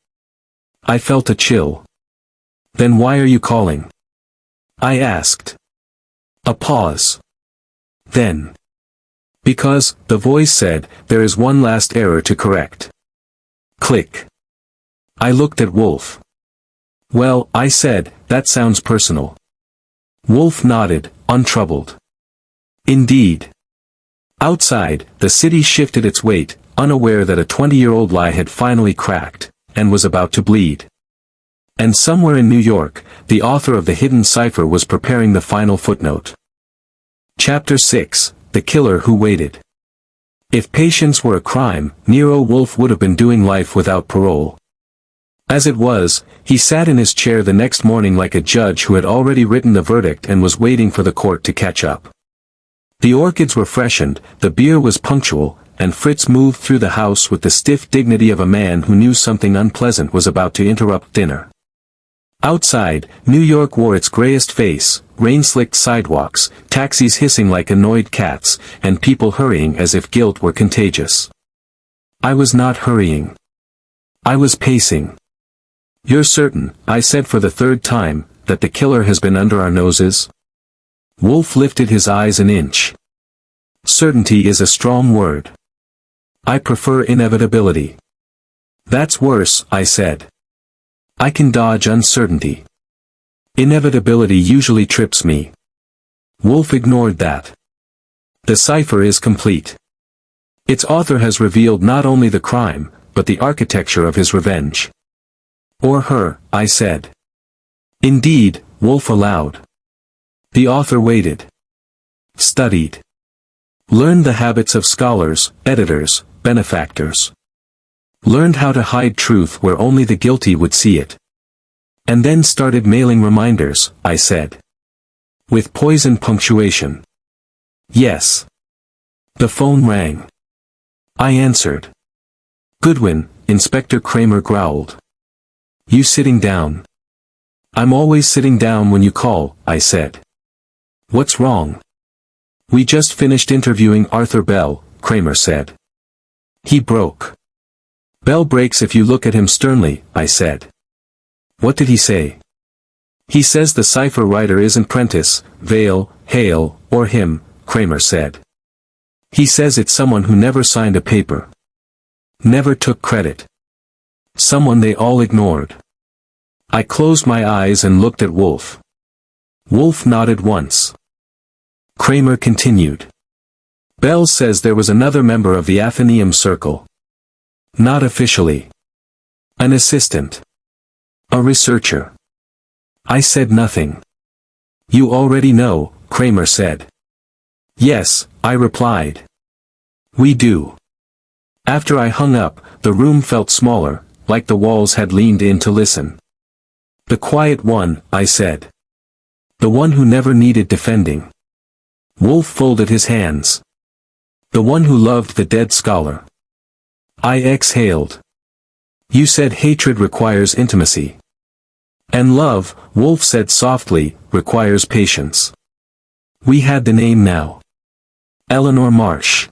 I felt a chill. Then why are you calling? I asked. A pause. Then. Because, the voice said, there is one last error to correct. Click. I looked at Wolfe. Well, I said, that sounds personal. Wolfe nodded, untroubled. Indeed. Outside, the city shifted its weight, unaware that a 20-year-old lie had finally cracked, and was about to bleed. And somewhere in New York, the author of the Hidden Cipher was preparing the final footnote. Chapter 6, The Killer Who Waited. If patience were a crime, Nero Wolfe would have been doing life without parole. As it was, he sat in his chair the next morning like a judge who had already written the verdict and was waiting for the court to catch up. The orchids were freshened, the beer was punctual, and Fritz moved through the house with the stiff dignity of a man who knew something unpleasant was about to interrupt dinner. Outside, New York wore its grayest face, rain-slicked sidewalks, taxis hissing like annoyed cats, and people hurrying as if guilt were contagious. I was not hurrying. I was pacing. You're certain, I said for the third time, that the killer has been under our noses? Wolfe lifted his eyes an inch. Certainty is a strong word. I prefer inevitability. That's worse, I said. I can dodge uncertainty. Inevitability usually trips me. Wolfe ignored that. The cipher is complete. Its author has revealed not only the crime, but the architecture of his revenge. Or her, I said. Indeed, Wolfe allowed. The author waited. Studied. Learned the habits of scholars, editors, benefactors. Learned how to hide truth where only the guilty would see it. And then started mailing reminders, I said. With poisoned punctuation. Yes. The phone rang. I answered. Goodwin, Inspector Kramer growled. You sitting down? I'm always sitting down when you call, I said. What's wrong? We just finished interviewing Arthur Bell, Kramer said. He broke. Bell breaks if you look at him sternly, I said. What did he say? He says the cipher writer isn't Prentice, Vale, Hale, or him, Kramer said. He says it's someone who never signed a paper. Never took credit. Someone they all ignored. I closed my eyes and looked at Wolfe. Wolfe nodded once. Kramer continued. Bell says there was another member of the Athenaeum Circle. Not officially. An assistant. A researcher. I said nothing. You already know, Kramer said. Yes, I replied. We do. After I hung up, the room felt smaller, like the walls had leaned in to listen. The quiet one, I said. The one who never needed defending. Wolfe folded his hands. The one who loved the dead scholar. I exhaled. You said hatred requires intimacy. And love, Wolfe said softly, requires patience. We had the name now. Eleanor Marsh.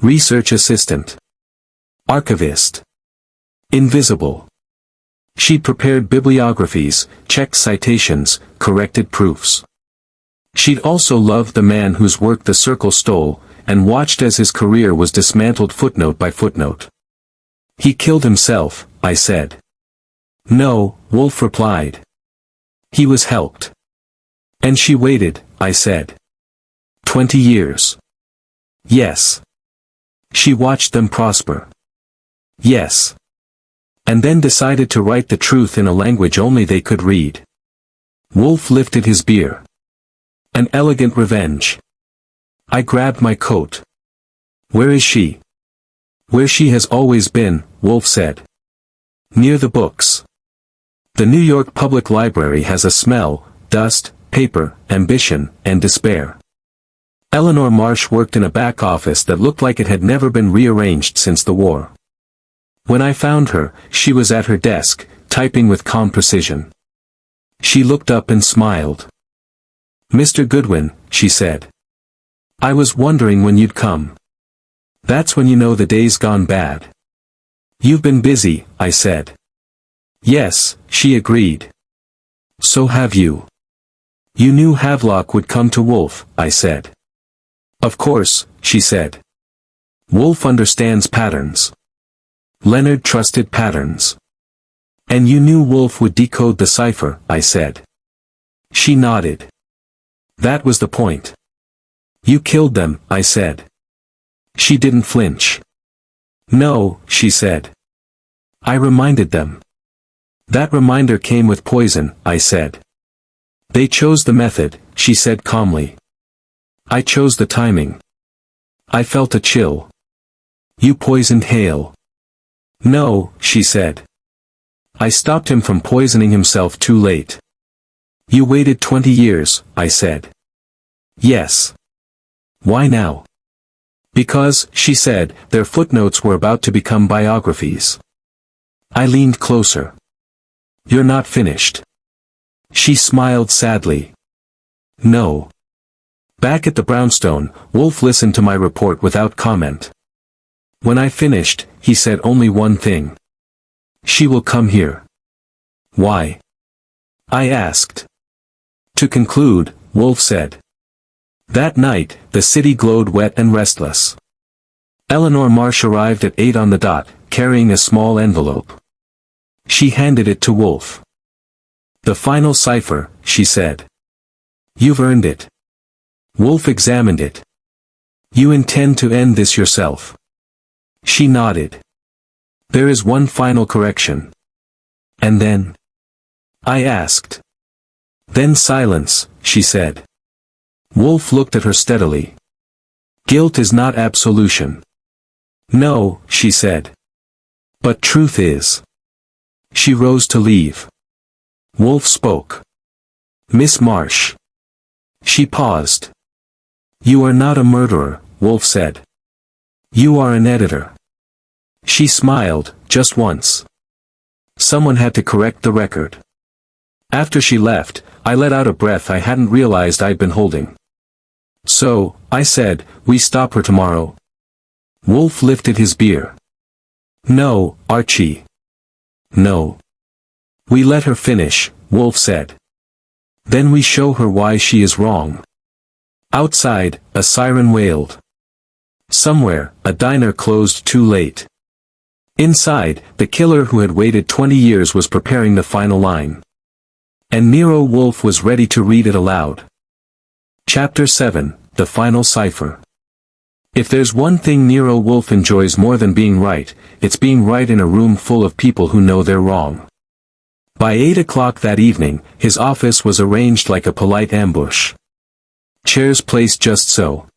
Research assistant. Archivist. Invisible. She prepared bibliographies, checked citations, corrected proofs. She'd also loved the man whose work the Circle stole, and watched as his career was dismantled footnote by footnote. He killed himself, I said. No, Wolfe replied. He was helped. And she waited, I said. 20 years. Yes. She watched them prosper. Yes. And then decided to write the truth in a language only they could read. Wolfe lifted his beer. An elegant revenge. I grabbed my coat. Where is she? Where she has always been, Wolfe said. Near the books. The New York Public Library has a smell, dust, paper, ambition, and despair. Eleanor Marsh worked in a back office that looked like it had never been rearranged since the war. When I found her, she was at her desk, typing with calm precision. She looked up and smiled. Mr. Goodwin, she said. I was wondering when you'd come. That's when you know the day's gone bad. You've been busy, I said. Yes, she agreed. So have you. You knew Havelock would come to Wolfe, I said. Of course, she said. Wolfe understands patterns. Leonard trusted patterns. And you knew Wolfe would decode the cipher, I said. She nodded. That was the point. You killed them, I said. She didn't flinch. No, she said. I reminded them. That reminder came with poison, I said. They chose the method, she said calmly. I chose the timing. I felt a chill. You poisoned Hale. No, she said. I stopped him from poisoning himself too late. You waited 20 years, I said. Yes. Why now? Because, she said, their footnotes were about to become biographies. I leaned closer. You're not finished. She smiled sadly. No. Back at the brownstone, Wolfe listened to my report without comment. When I finished, he said only one thing. She will come here. Why? I asked. To conclude, Wolfe said. That night, the city glowed wet and restless. Eleanor Marsh arrived at 8 on the dot, carrying a small envelope. She handed it to Wolfe. The final cipher, she said. You've earned it. Wolfe examined it. You intend to end this yourself. She nodded. There is one final correction. And then? I asked. Then silence, she said. Wolfe looked at her steadily. Guilt is not absolution. No, she said. But truth is. She rose to leave. Wolfe spoke. Miss Marsh. She paused. You are not a murderer, Wolfe said. You are an editor. She smiled, just once. Someone had to correct the record. After she left, I let out a breath I hadn't realized I'd been holding. So, I said, we stop her tomorrow. Wolfe lifted his beer. No, Archie. No. We let her finish, Wolfe said. Then we show her why she is wrong. Outside, a siren wailed. Somewhere, a diner closed too late. Inside, the killer who had waited 20 years was preparing the final line. And Nero Wolfe was ready to read it aloud. Chapter 7, The Final Cipher. If there's one thing Nero Wolfe enjoys more than being right, it's being right in a room full of people who know they're wrong. By 8 o'clock that evening, his office was arranged like a polite ambush. Chairs placed just so.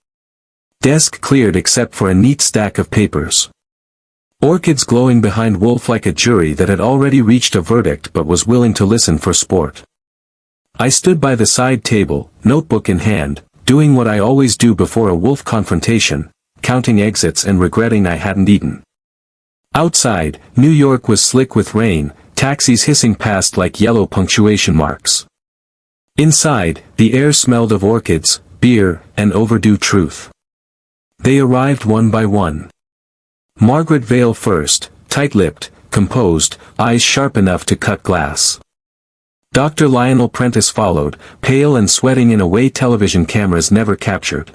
Desk cleared except for a neat stack of papers. Orchids glowing behind Wolfe like a jury that had already reached a verdict but was willing to listen for sport. I stood by the side table, notebook in hand, doing what I always do before a Wolfe confrontation, counting exits and regretting I hadn't eaten. Outside, New York was slick with rain, taxis hissing past like yellow punctuation marks. Inside, the air smelled of orchids, beer, and overdue truth. They arrived one by one. Margaret Vale first, tight-lipped, composed, eyes sharp enough to cut glass. Dr. Lionel Prentice followed, pale and sweating in a way television cameras never captured.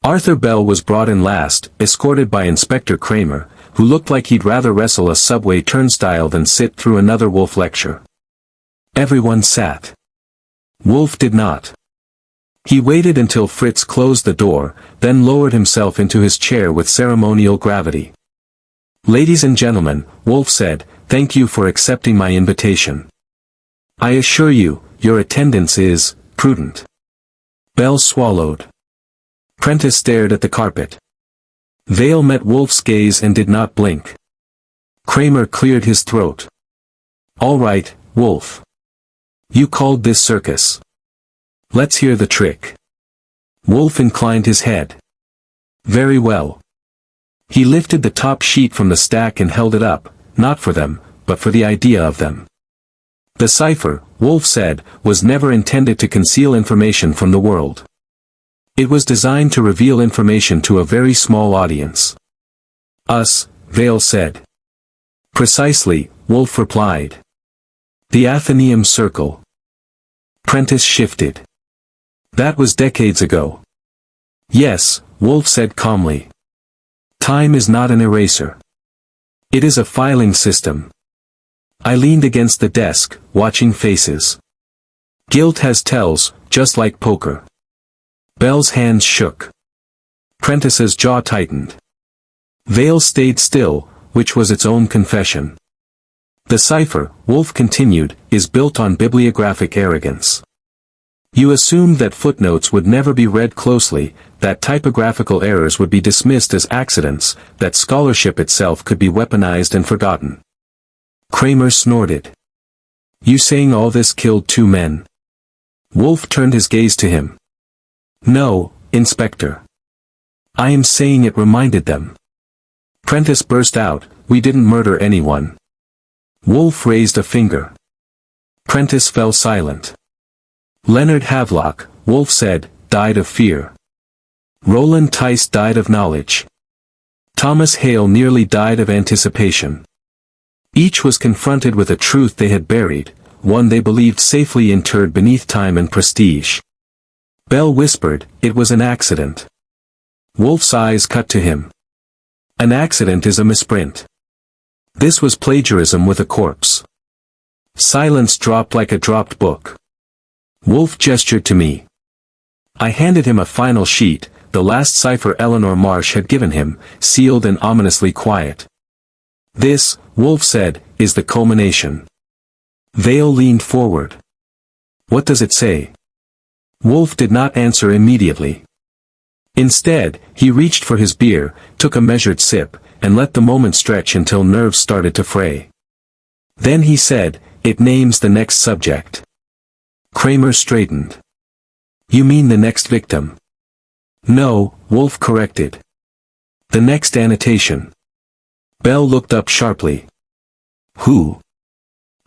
Arthur Bell was brought in last, escorted by Inspector Kramer, who looked like he'd rather wrestle a subway turnstile than sit through another Wolfe lecture. Everyone sat. Wolfe did not. He waited until Fritz closed the door, then lowered himself into his chair with ceremonial gravity. Ladies and gentlemen, Wolfe said, thank you for accepting my invitation. I assure you, your attendance is prudent. Bell swallowed. Prentice stared at the carpet. Vale met Wolfe's gaze and did not blink. Kramer cleared his throat. All right, Wolfe. You called this circus. Let's hear the trick. Wolfe inclined his head. Very well. He lifted the top sheet from the stack and held it up, not for them, but for the idea of them. The cipher, Wolfe said, was never intended to conceal information from the world. It was designed to reveal information to a very small audience. Us, Vale said. Precisely, Wolfe replied. The Athenaeum Circle. Prentice shifted. That was decades ago. Yes, Wolfe said calmly. Time is not an eraser. It is a filing system. I leaned against the desk, watching faces. Guilt has tells, just like poker. Bell's hands shook. Prentice's jaw tightened. Vale stayed still, which was its own confession. The cipher, Wolfe continued, is built on bibliographic arrogance. You assumed that footnotes would never be read closely, that typographical errors would be dismissed as accidents, that scholarship itself could be weaponized and forgotten. Kramer snorted. You saying all this killed 2 men? Wolfe turned his gaze to him. No, Inspector. I am saying it reminded them. Prentice burst out, we didn't murder anyone. Wolfe raised a finger. Prentice fell silent. Leonard Havelock, Wolfe said, died of fear. Roland Tice died of knowledge. Thomas Hale nearly died of anticipation. Each was confronted with a truth they had buried, one they believed safely interred beneath time and prestige. Bell whispered, it was an accident. Wolfe's eyes cut to him. An accident is a misprint. This was plagiarism with a corpse. Silence dropped like a dropped book. Wolfe gestured to me. I handed him a final sheet, the last cipher Eleanor Marsh had given him, sealed and ominously quiet. This, Wolfe said, is the culmination. Vale leaned forward. What does it say? Wolfe did not answer immediately. Instead, he reached for his beer, took a measured sip, and let the moment stretch until nerves started to fray. Then he said, "It names the next subject." Kramer straightened. "You mean the next victim?" "No," Wolfe corrected. "The next annotation." Bell looked up sharply. "Who?"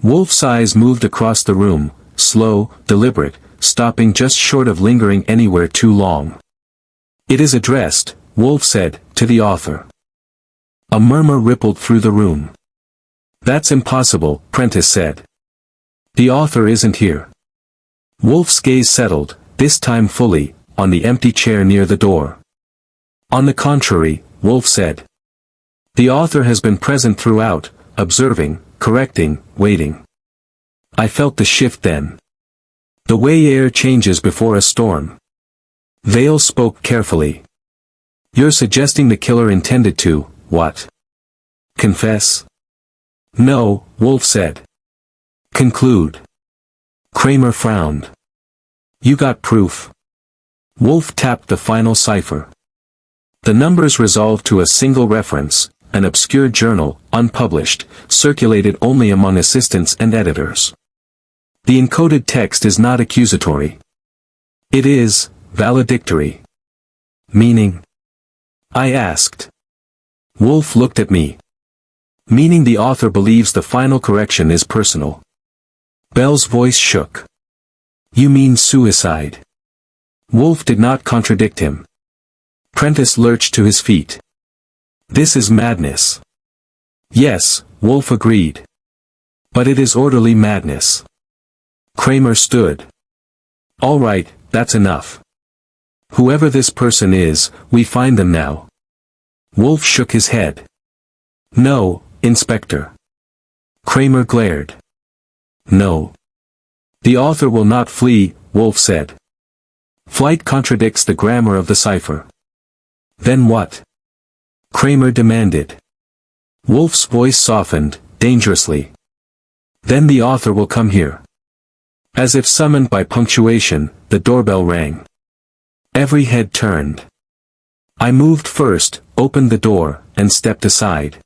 Wolfe's eyes moved across the room, slow, deliberate, stopping just short of lingering anywhere too long. "It is addressed," Wolfe said, "to the author." A murmur rippled through the room. "That's impossible," Prentice said. "The author isn't here." Wolfe's gaze settled, this time fully, on the empty chair near the door. "On the contrary," Wolfe said. "The author has been present throughout, observing, correcting, waiting." I felt the shift then. The way air changes before a storm. Vale spoke carefully. "You're suggesting the killer intended to, what? Confess?" "No," Wolfe said. "Conclude." Kramer frowned. "You got proof?" Wolfe tapped the final cipher. The numbers resolved to a single reference, an obscure journal, unpublished, circulated only among assistants and editors. The encoded text is not accusatory. It is valedictory. "Meaning?" I asked. Wolfe looked at me. "Meaning the author believes the final correction is personal." Bell's voice shook. "You mean suicide?" Wolfe did not contradict him. Prentice lurched to his feet. "This is madness." "Yes," Wolfe agreed. "But it is orderly madness." Kramer stood. "All right, that's enough. Whoever this person is, we find them now." Wolfe shook his head. "No, Inspector." Kramer glared. "No. The author will not flee," Wolfe said. "Flight contradicts the grammar of the cipher." "Then what?" Kramer demanded. Wolfe's voice softened, dangerously. "Then the author will come here." As if summoned by punctuation, the doorbell rang. Every head turned. I moved first, opened the door, and stepped aside.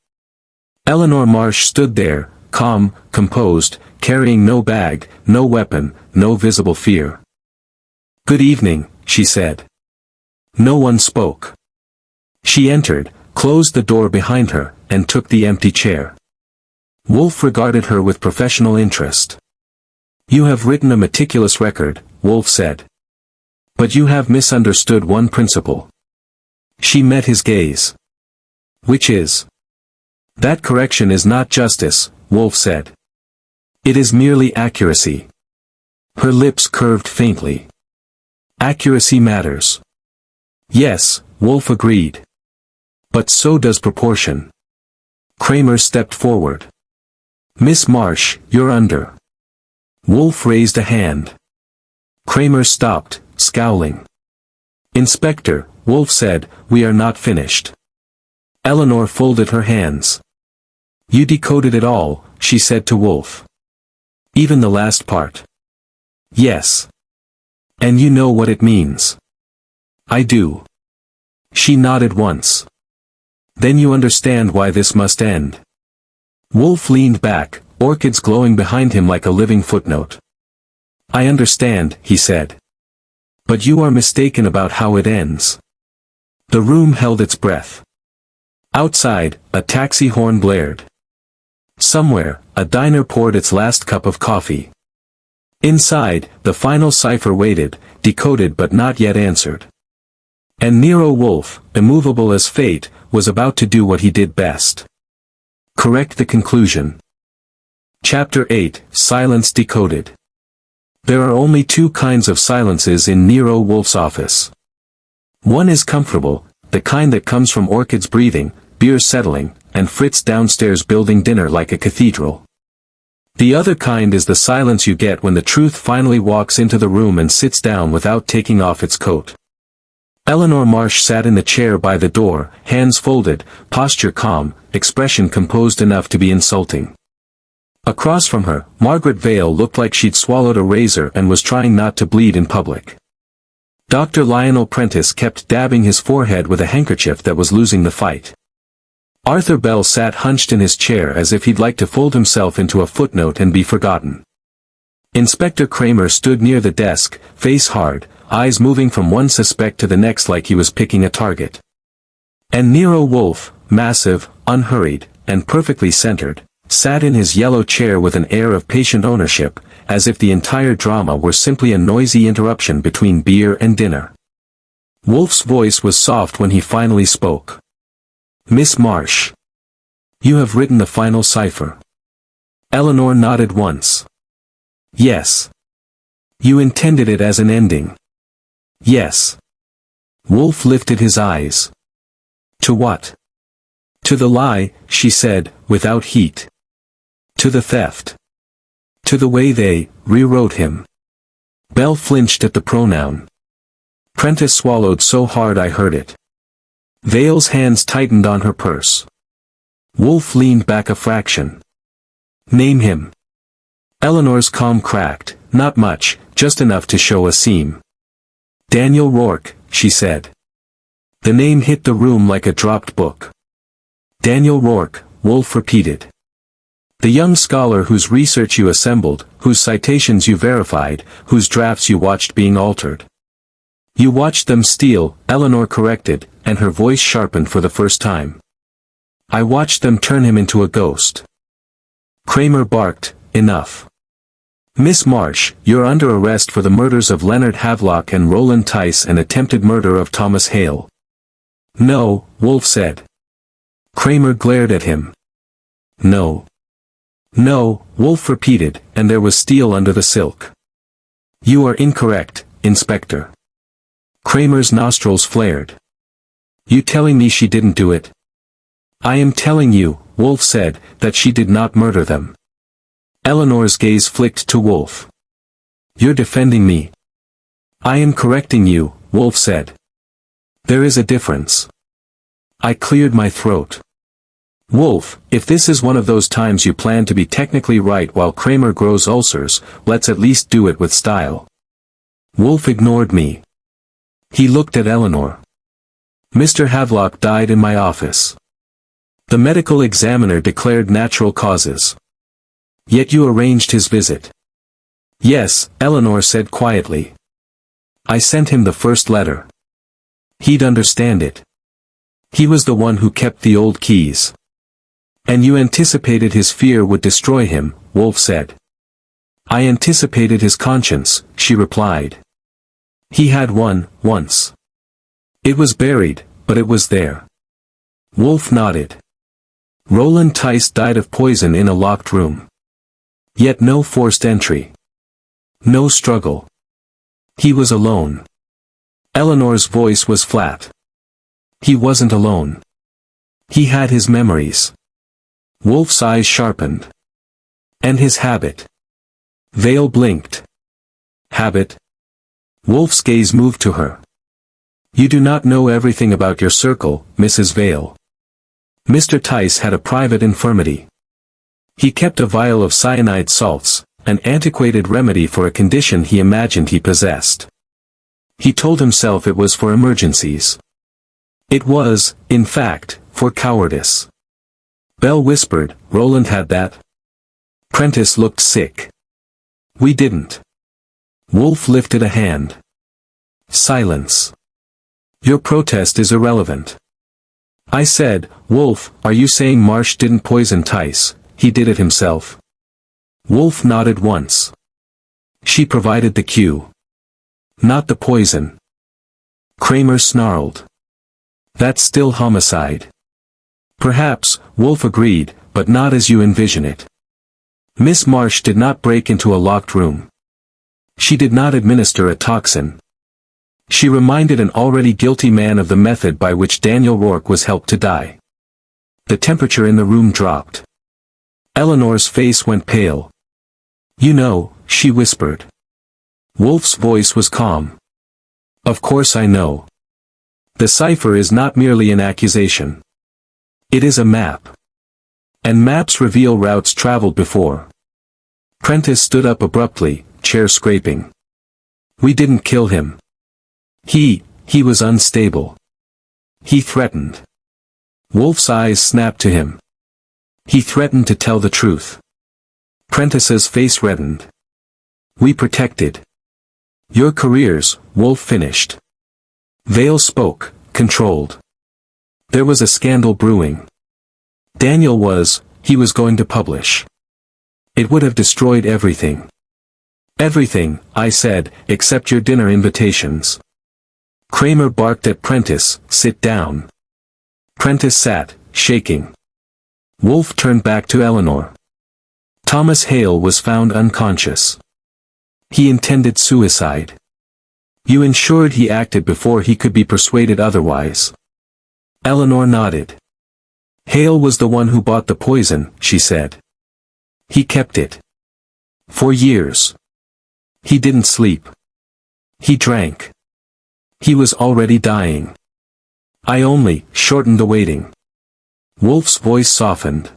Eleanor Marsh stood there, calm, composed, carrying no bag, no weapon, no visible fear. "Good evening," she said. No one spoke. She entered, closed the door behind her, and took the empty chair. Wolfe regarded her with professional interest. "You have written a meticulous record," Wolfe said. "But you have misunderstood one principle." She met his gaze. "Which is?" "That correction is not justice," Wolfe said. "It is merely accuracy." Her lips curved faintly. "Accuracy matters." "Yes," Wolfe agreed. "But so does proportion." Kramer stepped forward. "Miss Marsh, you're under." Wolfe raised a hand. Kramer stopped, scowling. "Inspector," Wolfe said, "we are not finished." Eleanor folded her hands. "You decoded it all," she said to Wolfe. "Even the last part?" "Yes." "And you know what it means?" "I do." She nodded once. "Then you understand why this must end." Wolfe leaned back, orchids glowing behind him like a living footnote. "I understand," he said. "But you are mistaken about how it ends." The room held its breath. Outside, a taxi horn blared. Somewhere, a diner poured its last cup of coffee. Inside, the final cipher waited, decoded but not yet answered. And Nero Wolfe, immovable as fate, was about to do what he did best. Correct the conclusion. Chapter 8, Silence Decoded. There are only two kinds of silences in Nero Wolfe's office. One is comfortable, the kind that comes from orchids breathing, beer settling, and Fritz downstairs building dinner like a cathedral. The other kind is the silence you get when the truth finally walks into the room and sits down without taking off its coat. Eleanor Marsh sat in the chair by the door, hands folded, posture calm, expression composed enough to be insulting. Across from her, Margaret Vale looked like she'd swallowed a razor and was trying not to bleed in public. Dr. Lionel Prentice kept dabbing his forehead with a handkerchief that was losing the fight. Arthur Bell sat hunched in his chair as if he'd like to fold himself into a footnote and be forgotten. Inspector Kramer stood near the desk, face hard, eyes moving from one suspect to the next like he was picking a target. And Nero Wolfe, massive, unhurried, and perfectly centered, sat in his yellow chair with an air of patient ownership, as if the entire drama were simply a noisy interruption between beer and dinner. Wolfe's voice was soft when he finally spoke. "Miss Marsh. You have written the final cipher." Eleanor nodded once. "Yes. You intended it as an ending." "Yes." Wolfe lifted his eyes. "To what?" "To the lie," she said, without heat. "To the theft. To the way they rewrote him." Bell flinched at the pronoun. Prentice swallowed so hard I heard it. Vale's hands tightened on her purse. Wolfe leaned back a fraction. "Name him." Eleanor's calm cracked, not much, just enough to show a seam. "Daniel Rourke," she said. The name hit the room like a dropped book. "Daniel Rourke," Wolfe repeated. "The young scholar whose research you assembled, whose citations you verified, whose drafts you watched being altered." "You watched them steal," Eleanor corrected, and her voice sharpened for the first time. "I watched them turn him into a ghost." Kramer barked, "Enough. Miss Marsh, you're under arrest for the murders of Leonard Havelock and Roland Tice and attempted murder of Thomas Hale." "No," Wolfe said. Kramer glared at him. "No. No," Wolfe repeated, and there was steel under the silk. "You are incorrect, Inspector." Kramer's nostrils flared. "You telling me she didn't do it?" "I am telling you," Wolfe said, "that she did not murder them." Eleanor's gaze flicked to Wolfe. "You're defending me." "I am correcting you," Wolfe said. "There is a difference." I cleared my throat. "Wolfe, if this is one of those times you plan to be technically right while Kramer grows ulcers, let's at least do it with style." Wolfe ignored me. He looked at Eleanor. "Mr. Havelock died in my office. The medical examiner declared natural causes. Yet you arranged his visit." "Yes," Eleanor said quietly. "I sent him the first letter. He'd understand it. He was the one who kept the old keys." "And you anticipated his fear would destroy him," Wolfe said. "I anticipated his conscience," she replied. "He had one, once. It was buried, but it was there." Wolfe nodded. "Roland Tice died of poison in a locked room. Yet no forced entry. No struggle. He was alone." Eleanor's voice was flat. "He wasn't alone. He had his memories." Wolfe's eyes sharpened. "And his habit." Vale blinked. "Habit?" Wolfe's gaze moved to her. "You do not know everything about your circle, Mrs. Vale. Mr. Tice had a private infirmity. He kept a vial of cyanide salts, an antiquated remedy for a condition he imagined he possessed. He told himself it was for emergencies. It was, in fact, for cowardice." Bell whispered, "Roland had that?" Prentice looked sick. "We didn't." Wolfe lifted a hand. Silence. "Your protest is irrelevant." I said, "Wolfe, are you saying Marsh didn't poison Tice, he did it himself?" Wolfe nodded once. "She provided the cue. Not the poison." Kramer snarled. "That's still homicide." "Perhaps," Wolfe agreed, "but not as you envision it. Miss Marsh did not break into a locked room. She did not administer a toxin. She reminded an already guilty man of the method by which Daniel Rourke was helped to die." The temperature in the room dropped. Eleanor's face went pale. "You know," she whispered. Wolfe's voice was calm. "Of course I know. The cipher is not merely an accusation. It is a map. And maps reveal routes traveled before." Prentice stood up abruptly, chair scraping. "We didn't kill him." He was unstable. He threatened. Wolfe's eyes snapped to him. He threatened to tell the truth. Prentice's face reddened. We protected your careers, Wolfe finished. Vale spoke, controlled. There was a scandal brewing. He was going to publish. It would have destroyed everything. Everything, I said, except your dinner invitations. Kramer barked at Prentice, sit down. Prentice sat, shaking. Wolfe turned back to Eleanor. Thomas Hale was found unconscious. He intended suicide. You ensured he acted before he could be persuaded otherwise. Eleanor nodded. Hale was the one who bought the poison, she said. He kept it. For years. He didn't sleep. He drank. He was already dying. I only shortened the waiting. Wolfe's voice softened.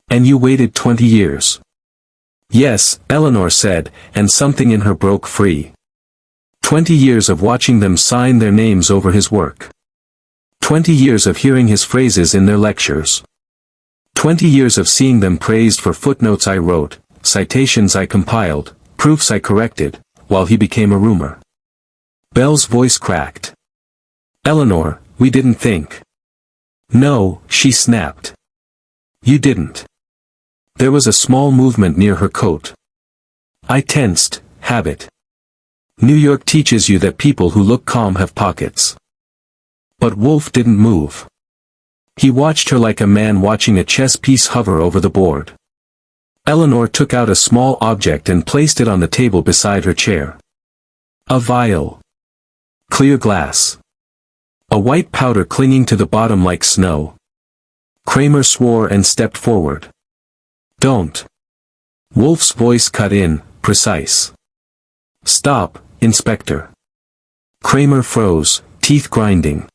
And you waited 20 years. Yes, Eleanor said, and something in her broke free. 20 years of watching them sign their names over his work. 20 years of hearing his phrases in their lectures. 20 years of seeing them praised for footnotes I wrote, citations I compiled, proofs I corrected, while he became a rumor. Belle's voice cracked. Eleanor, we didn't think. No, she snapped. You didn't. There was a small movement near her coat. I tensed, habit. New York teaches you that people who look calm have pockets. But Wolfe didn't move. He watched her like a man watching a chess piece hover over the board. Eleanor took out a small object and placed it on the table beside her chair. A vial. Clear glass. A white powder clinging to the bottom like snow. Kramer swore and stepped forward. Don't. Wolfe's voice cut in, precise. Stop, Inspector. Kramer froze, teeth grinding.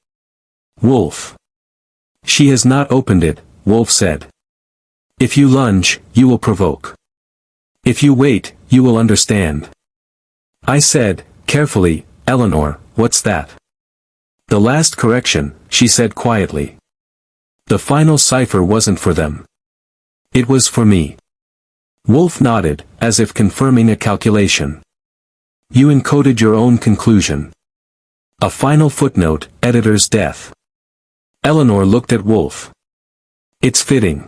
Wolfe. She has not opened it, Wolfe said. If you lunge, you will provoke. If you wait, you will understand. I said, carefully, Eleanor, what's that? The last correction, she said quietly. The final cipher wasn't for them. It was for me. Wolfe nodded, as if confirming a calculation. You encoded your own conclusion. A final footnote, editor's death. Eleanor looked at Wolfe. It's fitting.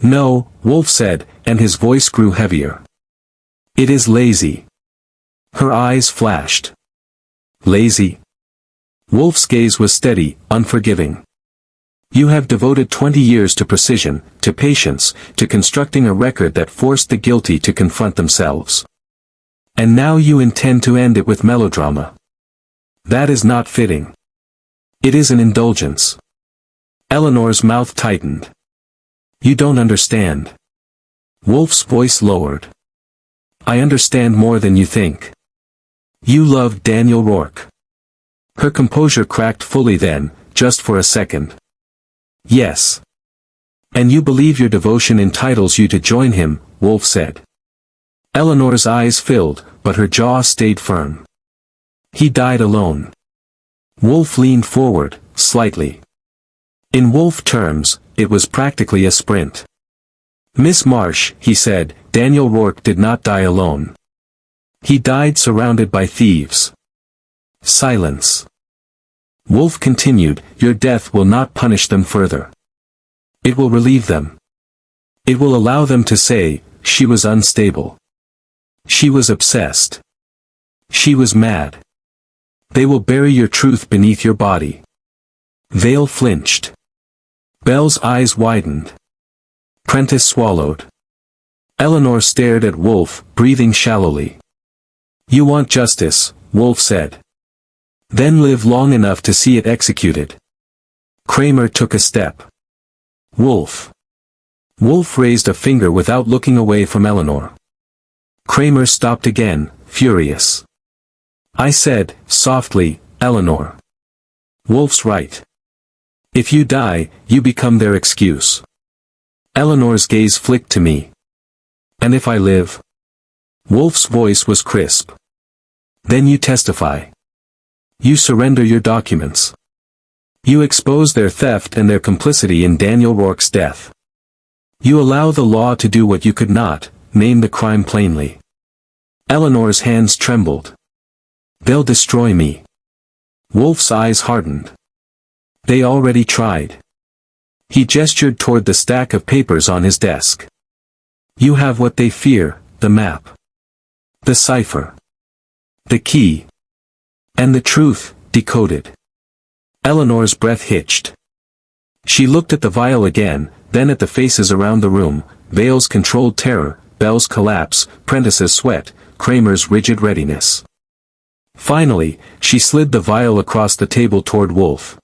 No, Wolfe said, and his voice grew heavier. It is lazy. Her eyes flashed. Lazy? Wolfe's gaze was steady, unforgiving. You have devoted 20 years to precision, to patience, to constructing a record that forced the guilty to confront themselves. And now you intend to end it with melodrama. That is not fitting. It is an indulgence. Eleanor's mouth tightened. You don't understand. Wolfe's voice lowered. I understand more than you think. You loved Daniel Rourke. Her composure cracked fully then, just for a second. Yes. And you believe your devotion entitles you to join him, Wolfe said. Eleanor's eyes filled, but her jaw stayed firm. He died alone. Wolfe leaned forward, slightly. In Wolfe terms, it was practically a sprint. Miss Marsh, he said, Daniel Rourke did not die alone. He died surrounded by thieves. Silence. Wolfe continued, your death will not punish them further. It will relieve them. It will allow them to say, she was unstable. She was obsessed. She was mad. They will bury your truth beneath your body. Vale flinched. Belle's eyes widened. Prentice swallowed. Eleanor stared at Wolfe, breathing shallowly. You want justice, Wolfe said. Then live long enough to see it executed. Kramer took a step. Wolfe. Wolfe raised a finger without looking away from Eleanor. Kramer stopped again, furious. I said, softly, Eleanor. Wolfe's right. If you die, you become their excuse. Eleanor's gaze flicked to me. And if I live? Wolfe's voice was crisp. Then you testify. You surrender your documents. You expose their theft and their complicity in Daniel Rourke's death. You allow the law to do what you could not, name the crime plainly. Eleanor's hands trembled. They'll destroy me. Wolfe's eyes hardened. They already tried. He gestured toward the stack of papers on his desk. You have what they fear, the map. The cipher. The key. And the truth, decoded. Eleanor's breath hitched. She looked at the vial again, then at the faces around the room, Vale's controlled terror, Belle's collapse, Prentice's sweat, Kramer's rigid readiness. Finally, she slid the vial across the table toward Wolfe.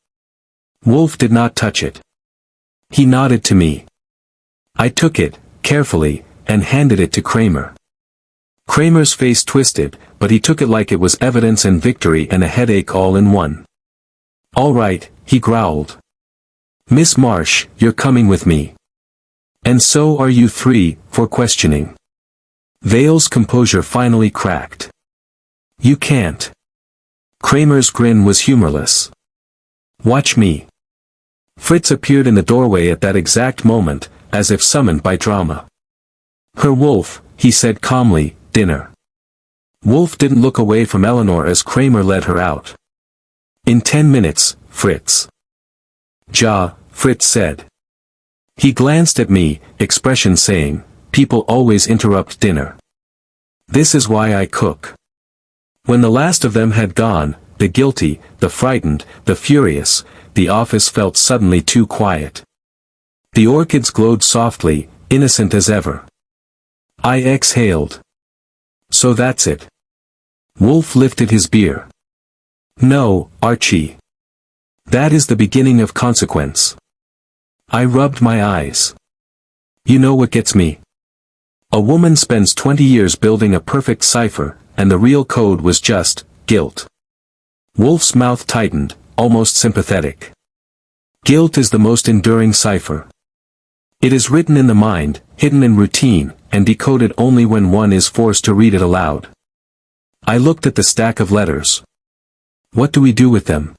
Wolfe did not touch it. He nodded to me. I took it, carefully, and handed it to Kramer. Kramer's face twisted, but he took it like it was evidence and victory and a headache all in one. All right, he growled. Miss Marsh, you're coming with me. And so are you three, for questioning. Vale's composure finally cracked. You can't. Kramer's grin was humorless. Watch me. Fritz appeared in the doorway at that exact moment, as if summoned by drama. Herr Wolfe, he said calmly, dinner. Wolfe didn't look away from Eleanor as Kramer led her out. In 10 minutes, Fritz. Ja, Fritz said. He glanced at me, expression saying, people always interrupt dinner. This is why I cook. When the last of them had gone, the guilty, the frightened, the furious, the office felt suddenly too quiet. The orchids glowed softly, innocent as ever. I exhaled. So that's it. Wolfe lifted his beer. No, Archie. That is the beginning of consequence. I rubbed my eyes. You know what gets me? A woman spends 20 years building a perfect cipher, and the real code was just, guilt. Wolfe's mouth tightened, almost sympathetic. Guilt is the most enduring cipher. It is written in the mind, hidden in routine, and decoded only when one is forced to read it aloud. I looked at the stack of letters. What do we do with them?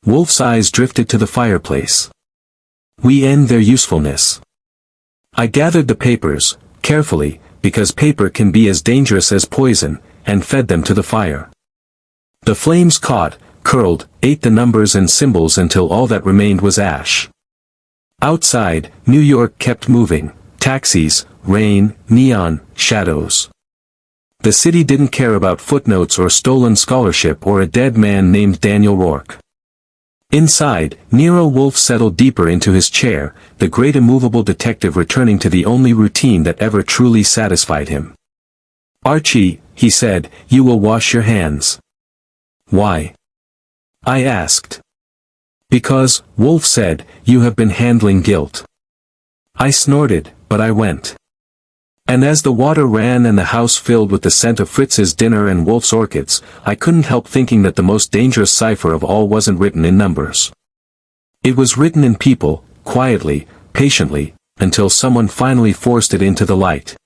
Wolfe's eyes drifted to the fireplace. We end their usefulness. I gathered the papers, carefully, because paper can be as dangerous as poison, and fed them to the fire. The flames caught, curled, ate the numbers and symbols until all that remained was ash. Outside, New York kept moving, taxis, rain, neon, shadows. The city didn't care about footnotes or stolen scholarship or a dead man named Daniel Rourke. Inside, Nero Wolfe settled deeper into his chair, the great immovable detective returning to the only routine that ever truly satisfied him. Archie, he said, you will wash your hands. Why? I asked. Because, Wolfe said, you have been handling guilt. I snorted, but I went. And as the water ran and the house filled with the scent of Fritz's dinner and Wolfe's orchids, I couldn't help thinking that the most dangerous cipher of all wasn't written in numbers. It was written in people, quietly, patiently, until someone finally forced it into the light.